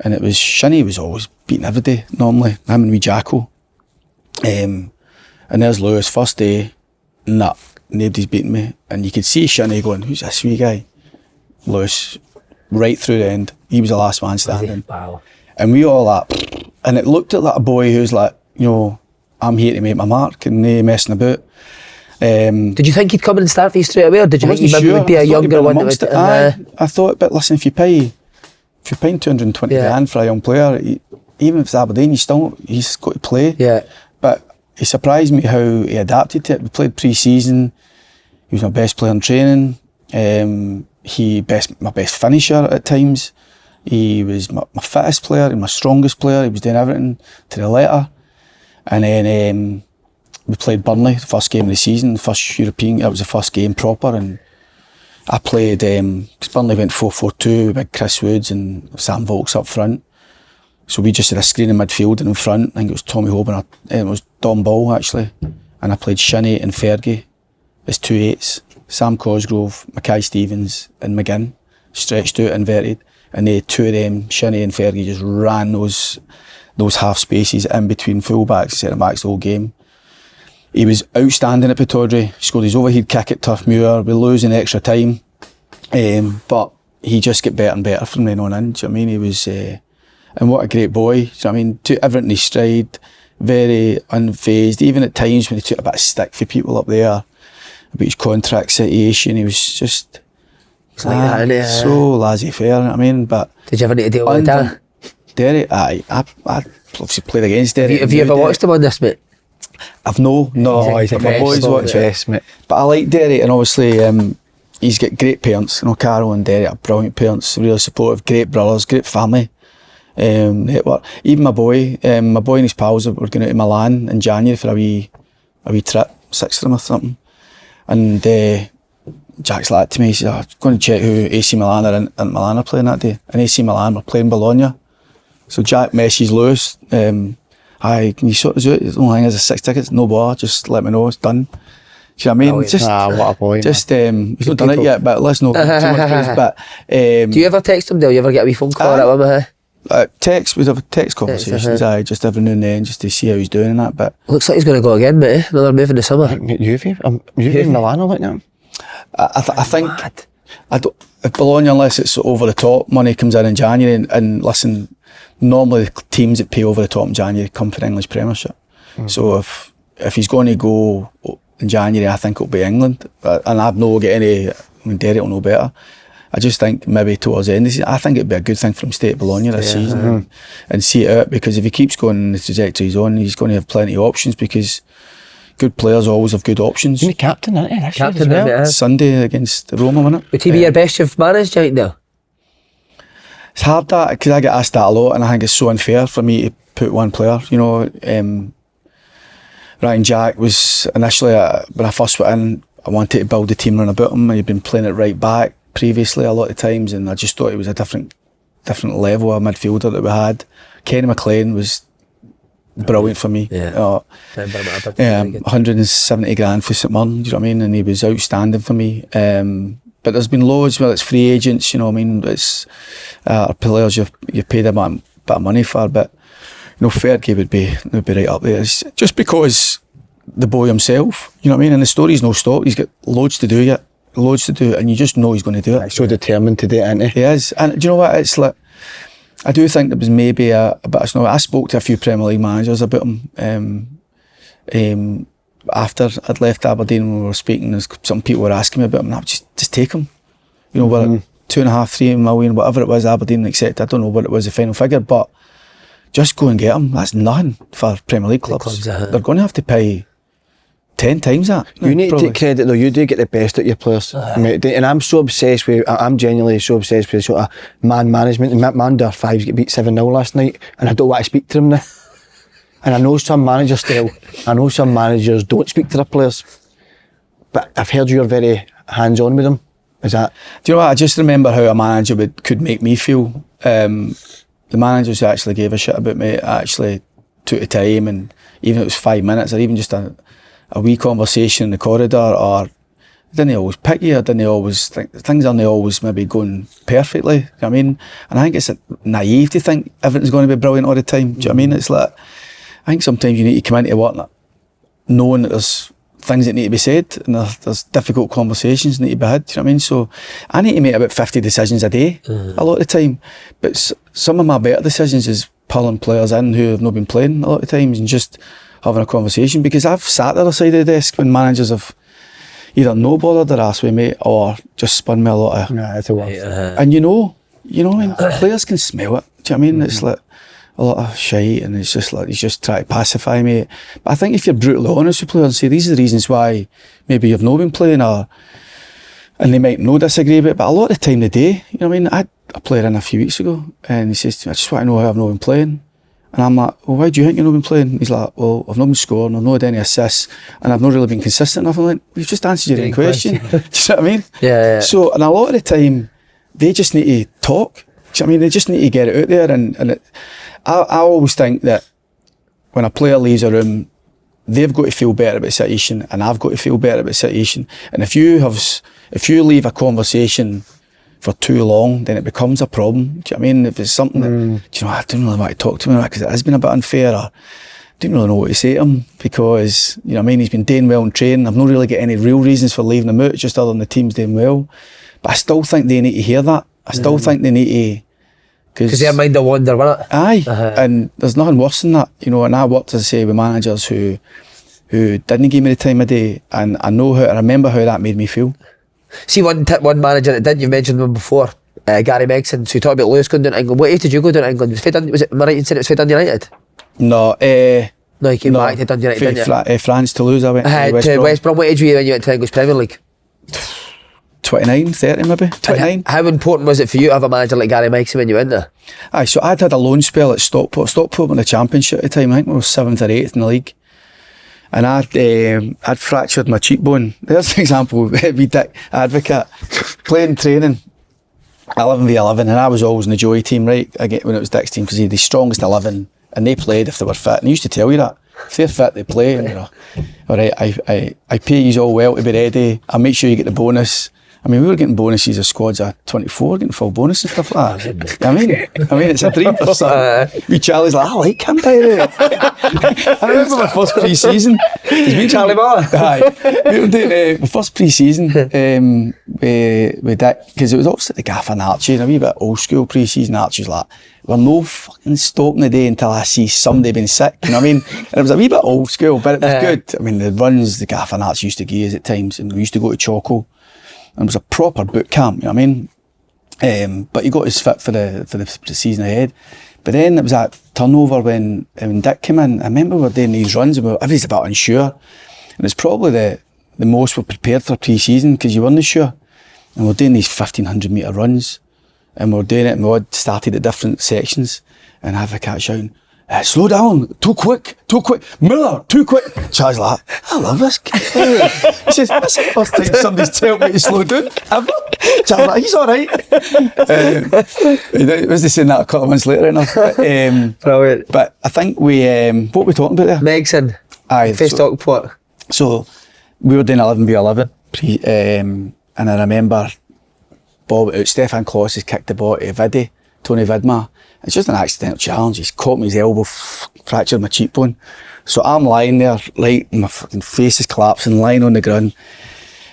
and it was Shinny was always beating every day, normally, him and wee Jacko. And there's Lewis, first day, nobody's beating me. And you could see Shinny going, who's this wee guy? Lewis, right through the end. He was the last man standing. Wow. And we all like, and it looked at that boy who's like, you know, I'm here to make my mark and no messing about. Did you think he'd come in and start for you straight away, or did you think he maybe would be a younger one? I thought, but listen, if you're paying 220 grand for a young player, even if it's Aberdeen, he's got to play. Yeah. But he surprised me how he adapted to it. We played pre-season. He was my best player in training. My best finisher at times. He was my fittest player and my strongest player. He was doing everything to the letter. And then we played Burnley, the first game of the season, the first European. It was the first game proper, and I played because Burnley went 4-4-2 with big Chris Woods and Sam Vokes up front. So we just had a screen in midfield and in front. I think it was Tommy Hoban, it was Don Ball actually, and I played Shinnie and Fergie as 2/8s. Sam Cosgrove, Mackay Stevens, and McGinn stretched out inverted, and the two of them, Shinnie and Fergie, just ran those half spaces in between full-backs, centre backs the whole game. He was outstanding at Pittodrie. He scored his overhead kick at Turf Moor. We lose in extra time, but he just got better and better from then on in. Do you know what I mean? He was, and what a great boy. Do you know what I mean? Took everything in his stride, very unfazed. Even at times when he took a bit of stick for people up there about his contract situation, he was just like that, so laissez-faire. You know what I mean? But did you ever need to deal with that? Derek, I obviously played against Derek. Have you ever watched him on this, mate? I've no, He's a my boys watch best, mate. But I like Derek, and obviously he's got great parents. You know, Carol and Derek are brilliant parents, really supportive, great brothers, great family network. Even my boy and his pals were going out to Milan in January for a wee trip, 6 of them or something. And Jack's like to me, he said, I'm going to check who AC Milan are Milan are playing that day. And AC Milan were playing Bologna. So Jack messages Lewis, hi, can you sort us out? The only thing is 6 tickets, no bother, just let me know, it's done. Do you know what I mean? Brilliant. Just, what a boy. Just, he's not done it yet, but let's not go too much praise. But, do you ever text him? Do you ever get a wee phone call at him? We'd have text conversations, just every now and then, just to see how he's doing and that. But looks like he's going to go again, mate. Another move in the summer. Juve in Milan right now. I think, if Bologna, unless it's over the top, money comes in January, and listen, normally the teams that pay over the top in January come for the English Premiership. So if he's going to go in January, I think it'll be England. And I've no get any, Derek will know better. I just think maybe towards the end of the season, I think it'd be a good thing for him to stay at Bologna this season and see it out, because if he keeps going in the trajectory he's on, he's going to have plenty of options, because good players always have good options. He's captain, isn't he? Captain, well. Sunday against Roma, wasn't it? Would he be your best you've managed right now? It's hard that, because I get asked that a lot, and I think it's so unfair for me to put one player. You know, Ryan Jack was initially, when I first went in, I wanted to build the team around about him, and he'd been playing it right back previously a lot of times, and I just thought he was a different level of midfielder that we had. Kenny McLean was brilliant for me. 170 grand for St Mirren, do you know what I mean? And he was outstanding for me. But there's been loads, whether it's free agents, you know what I mean, it's players you've paid a bit of money for, but you know, Fergie would be right up there. It's just because the boy himself. You know what I mean? And the story's no stop. He's got loads to do yet. Loads to do, and you just know he's going to do it. He's so determined to do it, isn't he? He is. And do you know what? It's like, I do think there was maybe a bit of snow. I spoke to a few Premier League managers about him after I'd left Aberdeen when we were speaking. There's some people were asking me about him, and I would just take him. You know, we're at 2.5, 3 million, whatever it was, Aberdeen accepted. I don't know what it was, the final figure, but just go and get him. That's nothing for Premier League clubs. They're going to have to pay 10 times that. You need to take credit though, you do get the best out of your players. And I'm so obsessed with, I'm genuinely so obsessed with sort of man management. And my under 5s get beat 7-0 last night, and I don't want to speak to them now. And I know some managers don't speak to their players, but I've heard you're very hands-on with them. Is that? Do you know what, I just remember how a manager could make me feel. The managers who actually gave a shit about me actually took the time, and even if it was 5 minutes or even just a wee conversation in the corridor, or didn't they always pick you, or didn't they always think things aren't always maybe going perfectly, you know what I mean? And I think it's naive to think everything's going to be brilliant all the time. Do you know what I mean? It's like, I think sometimes you need to come into work knowing that there's things that need to be said, and there's difficult conversations that need to be had. Do you know what I mean? So I need to make about 50 decisions a day a lot of the time, but some of my better decisions is pulling players in who have not been playing a lot of times and just having a conversation, because I've sat the other side of the desk when managers have either no bothered their ass with me or just spun me a lot of... Nah, that's a word. And you know, I mean, players can smell it. Do you know what I mean? It's like a lot of shite, and it's just like, he's just trying to pacify me. But I think if you're brutally honest with players and say, these are the reasons why maybe you've not been playing, and they might no disagree with it, but a lot of the time of the day, you know what I mean? I had a player in a few weeks ago, and he says to me, I just want to know how I've not been playing. And I'm like, well, why do you think you've not been playing? He's like, well, I've not been scoring, I've not had any assists, and I've not really been consistent enough. I'm like, you've just answered your own question. Do you know what I mean? Yeah. So, and a lot of the time, they just need to talk. Do you know what I mean? They just need to get it out there. And I always think that when a player leaves a room, they've got to feel better about the situation, and I've got to feel better about the situation. And if you leave a conversation for too long, then it becomes a problem. Do you know what I mean? If it's something that, do you know, I don't really want to talk to him because it has been a bit unfair, or I don't really know what to say to him, because, you know what I mean, he's been doing well in training. I've not really got any real reasons for leaving him out, just other than the team's doing well. But I still think they need to hear that. I still think they need to, because their mind will wander, won't it? Aye, and there's nothing worse than that, you know. And I worked, as I say, with managers who didn't give me the time of day, and I remember how that made me feel. See, one manager that did, you've mentioned him before, Gary Megson. So you talked about Lewis going down to England. What age did you go down to England? Am I right in saying it was Dundee United? No, you came back to Dundee United, didn't you? France, Toulouse, I went to West Brom. What age were you when you went to the English Premier League? 29, 30 maybe, 29. How important was it for you to have a manager like Gary Megson when you went there? Aye, so I'd had a loan spell at Stockport. Stockport were in the Championship at the time. I think we were 7th or 8th in the league. And I'd fractured my cheekbone. There's an example, we Dick Advocate, playing training, 11v11, and I was always in the Joey team, right? When it was Dick's team, because he had the strongest 11, and they played if they were fit. And he used to tell you that. If they're fit, they play. And, you know, all right, I pay you all well to be ready. I'll make sure you get the bonus. I mean, we were getting bonuses as squads of 24, getting full bonus and stuff like that. I mean, it's a dream for some. We Charlie's like, I like him, by the way. I remember my first pre-season. Charlie Moore. Aye. We were doing my first pre-season with that, because it was obviously the Gaffer and Archie, and a wee bit old school pre-season. Archie's like, we're no fucking stopping the day until I see somebody being sick, you know what I mean? And it was a wee bit old school, but it was good. I mean, the runs the Gaffer and Archie used to give us at times, and we used to go to Choco. And it was a proper boot camp, you know what I mean? But he got us fit for the season ahead. But then it was that turnover when Dick came in. I remember we were doing these runs, and everybody's a bit unsure. And it's probably the most we're prepared for pre-season, because you weren't sure. And we're doing these 1,500 metre runs. And we're doing it, and we all started at different sections. And I have a cat shouting, slow down, too quick, Miller, too quick. Charlie's like, I love this kid. He says, that's the first time somebody's told me to slow down, ever. Charlie's like, he's all right. He was saying that a couple of months later enough. Brilliant. But I think what were we talking about there? Megson. Aye. Stockport. So we were doing 11v11, and I remember Stefan Kloss has kicked the ball to Tony Vidmar, It's just an accidental challenge. He's caught me his elbow, fractured my cheekbone. So I'm lying there, like, my fucking face is collapsing, lying on the ground,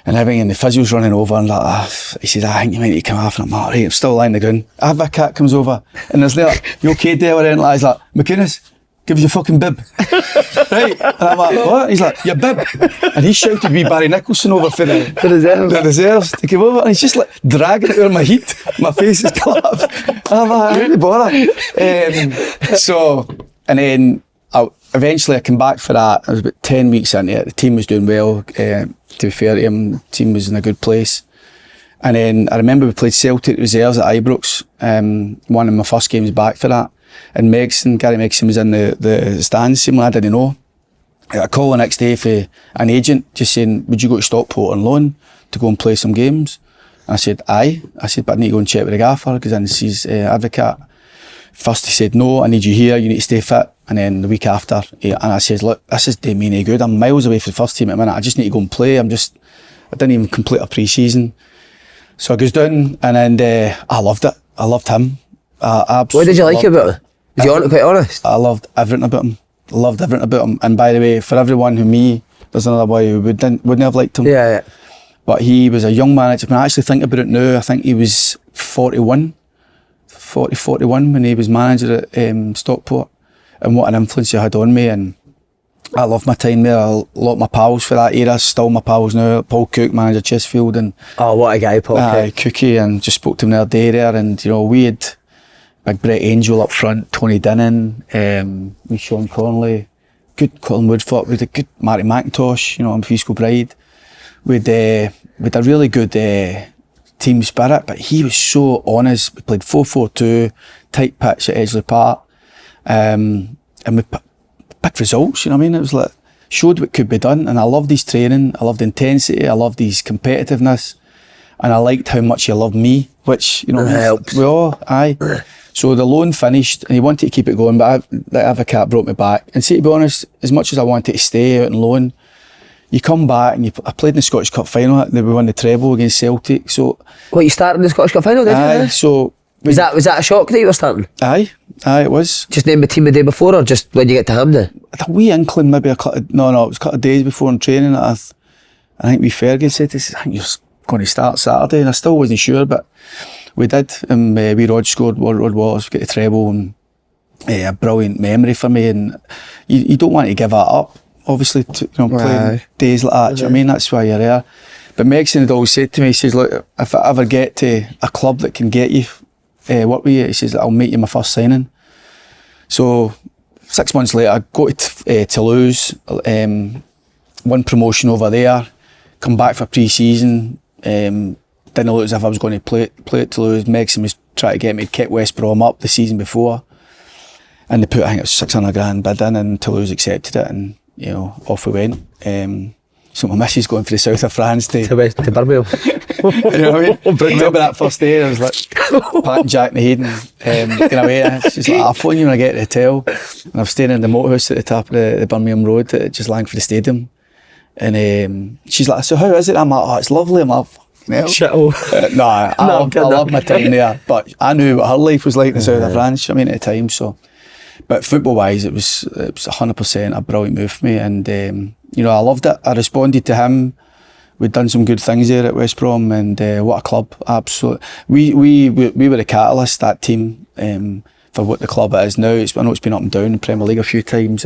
and everything, and the physio's running over, and like, he says, I think you might need to come off, and I'm like, alright, I'm still lying on the ground. Vodka comes over, and there's like, you okay, Dale? Or anything like that. He's like, McInnes, give us your fucking bib. Right? And I'm like, what? He's like, your bib. And he shouted me Barry Nicholson over for the reserves to come over, and he's just like dragging it over my heat. My face is collapsed. And I'm like, I don't bother. So, and then eventually I came back for that. I was about 10 weeks into it. The team was doing well. To be fair to him, the team was in a good place. And then I remember we played Celtic reserves at Ibrox. One of my first games back for that. And Gary Megson was in the stands, saying, well, I didn't know. I got a call the next day for an agent just saying, would you go to Stockport on loan to go and play some games? And I said, aye. I said, but I need to go and check with the gaffer because then he's advocate. First he said, no, I need you here, you need to stay fit. And then the week after, and I said, look, this is doing me any good. I'm miles away from the first team at the minute. I just need to go and play. I didn't even complete a pre-season. So I goes down, and then I loved it. I loved him. What did you like about him? Was he quite honest? I loved everything about him. Loved everything about him. And by the way, for everyone there's another boy who wouldn't have liked him. Yeah. But he was a young manager. When I actually think about it now, I think he was 41 when he was manager at Stockport. And what an influence he had on me. And I loved my time there. A lot of my pals for that era, still my pals now. Paul Cook, manager Chesterfield. And oh, what a guy, Paul Cook. Cookie, and just spoke to him the other day there. And, you know, we had big Brett Angel up front, Tony Dinnan, with Sean Connolly, good Colin Woodford, with a good Marty McIntosh, you know, and Fisco Bride. With a really good team spirit, but he was so honest. We played 4-4-2, tight pitch at Edgeley Park. And we big results, you know what I mean? It was like, showed what could be done, and I loved his training, I loved the intensity, I loved his competitiveness, and I liked how much he loved me, which, you know, helps. We all, aye. So the loan finished, and he wanted to keep it going, but the advocate brought me back. And see, to be honest, as much as I wanted to stay out on loan, you come back, and I played in the Scottish Cup final, we won the treble against Celtic, so... What, you started in the Scottish Cup final, did you? Aye, so... Was that a shock that you were starting? Aye, it was. Just name the team the day before, or just when you get to Hampden? A wee inkling, maybe it was a couple of days before in training that I think Ferguson said to us, I think you're going to start Saturday, and I still wasn't sure, but we did. Wee Rod scored, Rod Wallace, got the treble, and a brilliant memory for me, and you don't want to give that up, obviously, playing days like that, do you know what I mean? That's why you're there. But Megson had always said to me, he says, look, if I ever get to a club that can get you, work with you, he says, I'll make you my first signing. So 6 months later, I go to Toulouse, won promotion over there, come back for pre-season, didn't look as if I was going to play at Toulouse. Megson was trying to get me to kick West Brom up the season before, and they put, I think it was 600 grand bid in, and Toulouse accepted it, and you know, off we went. So my missus going for the south of France to Birmingham. You know what I mean? I remember that first day, I was like patting Jack in the head and going away. She's like, I'll phone you when I get to the hotel. And I'm staying in the motorhouse at the top of the Birmingham Road, just lying for the stadium. And she's like, so how is it? I'm like, oh, it's lovely. I'm like, shit. No, I love my time there. But I knew what her life was like in the south of France, I mean, at the time. So, but football wise, it was 100% a brilliant move for me. And you know, I loved it. I responded to him. We'd done some good things there at West Brom, and what a club! Absolutely, we were the catalyst, that team, for what the club is now. I know it's been up and down in Premier League a few times,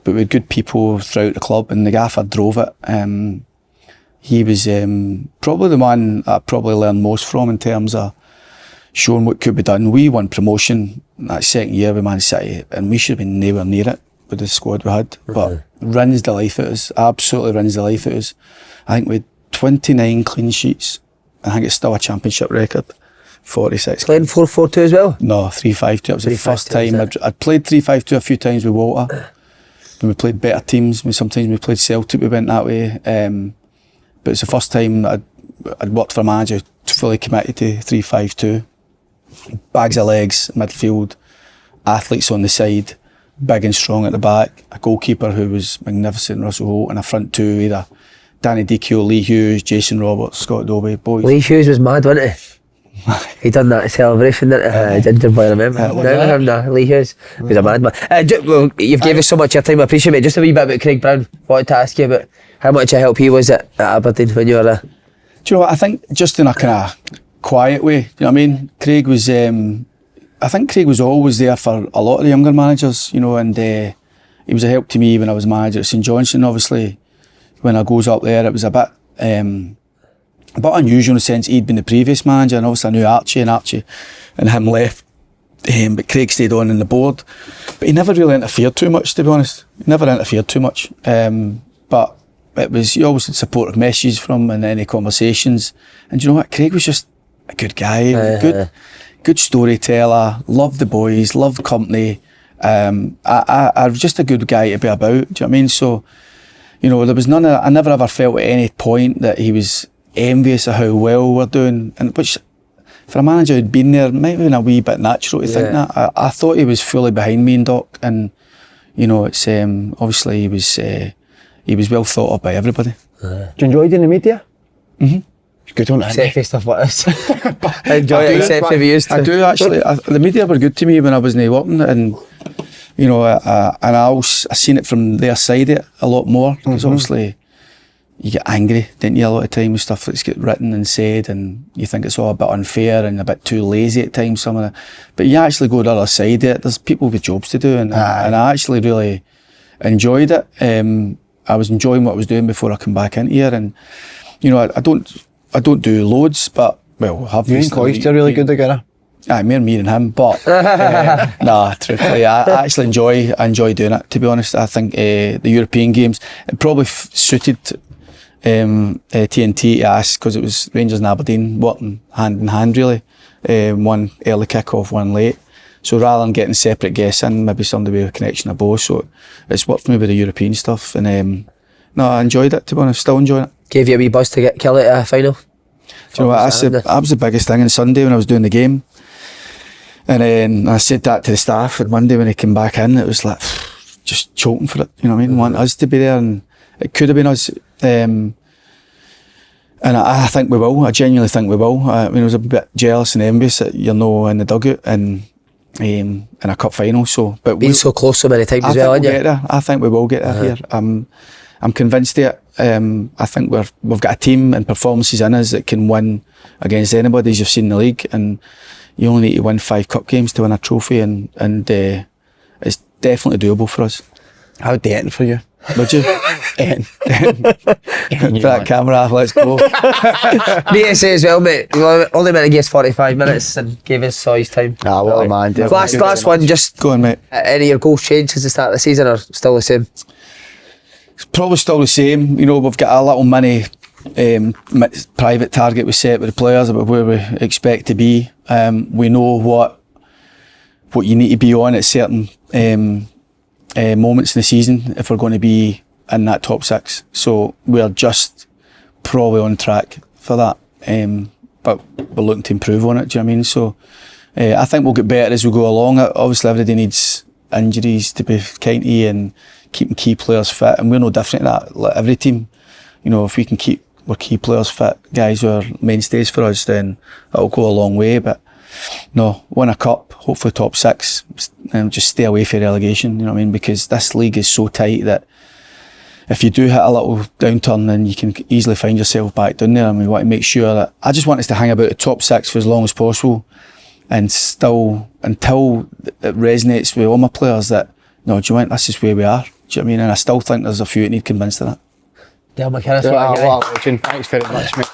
but we had good people throughout the club, and the gaffer drove it. He was probably the one I probably learned most from in terms of showing what could be done. We won promotion that second year with Man City, and we should have been nowhere near it with the squad we had, but runs the life out of us, absolutely runs the life out of us. I think we had 29 clean sheets. I think it's still a championship record. 46. Glen 4-4-2 as well? No, 3-5-2. It was the first time. I'd played 3-5-2 a few times with Walter. When we played better teams, sometimes we played Celtic, we went that way. But it's the first time I'd worked for a manager fully committed to 3-5-2. Bags of legs, midfield, athletes on the side, big and strong at the back, a goalkeeper who was magnificent, Russell Holt, and a front two, either Danny Dicio, Lee Hughes, Jason Roberts, Scott Dobie, boys. Lee Hughes was mad, wasn't he? He done that celebration, didn't he? Ginger boy, remember? Lee Hughes. He's a madman. Well, you've gave us so much of your time, I appreciate it. Just a wee bit about Craig Brown. Wanted to ask you about how much of help he was at Aberdeen when you were there. Do you know what? I think just in a kind of quiet way, you know what I mean? Craig was, I think Craig was always there for a lot of the younger managers, you know, and he was a help to me when I was manager at St Johnstone, obviously. When I goes up there, it was a bit unusual in the sense he'd been the previous manager, and obviously I knew Archie and him left. But Craig stayed on in the board. But he never really interfered too much, to be honest. He never interfered too much. But it was, you always had supportive messages from him and any conversations. And you know what? Craig was just a good guy, good storyteller, loved the boys, loved the company. I was just a good guy to be about, do you know what I mean? So, you know, there was I never ever felt at any point that he was envious of how well we're doing, and which for a manager who'd been there might have been a wee bit natural to think that. I thought he was fully behind me and Doc, and you know, it's obviously he was well thought of by everybody. Do you enjoy doing the media? Mm-hmm. It's good on that. Except for stuff like this. I enjoy it, except if you used to. I do actually. The media were good to me when I wasn't working, and you know, and I seen it from their side of it a lot more, because obviously you get angry, don't you, a lot of time with stuff that's get written and said, and you think it's all a bit unfair and a bit too lazy at times, some of it. But you actually go to the other side of it, there's people with jobs to do, and I actually really enjoyed it. I was enjoying what I was doing before I come back in here, and you know, I don't do loads, but well, have you and Coyster really good together? Aye, me and him, but nah, truthfully, I actually enjoy doing it, to be honest. I think the European games, it probably suited TNT to ask, because it was Rangers and Aberdeen working hand in hand really, one early kick-off, one late. So rather than getting separate guests in, maybe somebody with a connection of both, so it's worked for me with the European stuff, and no, I enjoyed it, to be honest, still enjoying it. Gave you a wee buzz to get Killie to a final? Do you know what, that was the biggest thing on Sunday when I was doing the game. And then I said that to the staff on Monday when he came back in. It was like, just choking for it, you know what I mean? Want us to be there, and it could have been us. And I think we will. I genuinely think we will. I mean, I was a bit jealous and envious that you're not in the dugout in a cup final. So, but been so close so many times as well, haven't you? I think we will get there here. I'm convinced of it. I think we've got a team and performances in us that can win against anybody, as you've seen in the league, and you only need to win 5 cup games to win a trophy, and it's definitely doable for us. I would date for you. Would you? For that camera, let's go. Need to say as well, mate, we only meant to give us 45 minutes and gave us size time. Ah, what a man. Last one, just go on, mate. Any of your goals changed since the start of the season, or still the same? It's probably still the same. You know, we've got a little mini private target we set with the players about where we expect to be. We know what you need to be on at certain moments in the season if we're going to be in that top 6. So we're just probably on track for that. But we're looking to improve on it, do you know what I mean? So I think we'll get better as we go along. Obviously everybody needs injuries to be kind of, and keeping key players fit, and we're no different to that. Like every team, you know, if we can keep our key players fit, guys who are mainstays for us, then it'll go a long way. But no, win a cup, hopefully top 6, and just stay away from relegation, you know what I mean? Because this league is so tight that if you do hit a little downturn, then you can easily find yourself back down there, and we want to make sure that, I just want us to hang about the top 6 for as long as possible, and still, until it resonates with all my players that, no, do you want, this is where we are, do you know what I mean? And I still think there's a few that need convinced of that. Derek McInnes, Thanks very much, mate.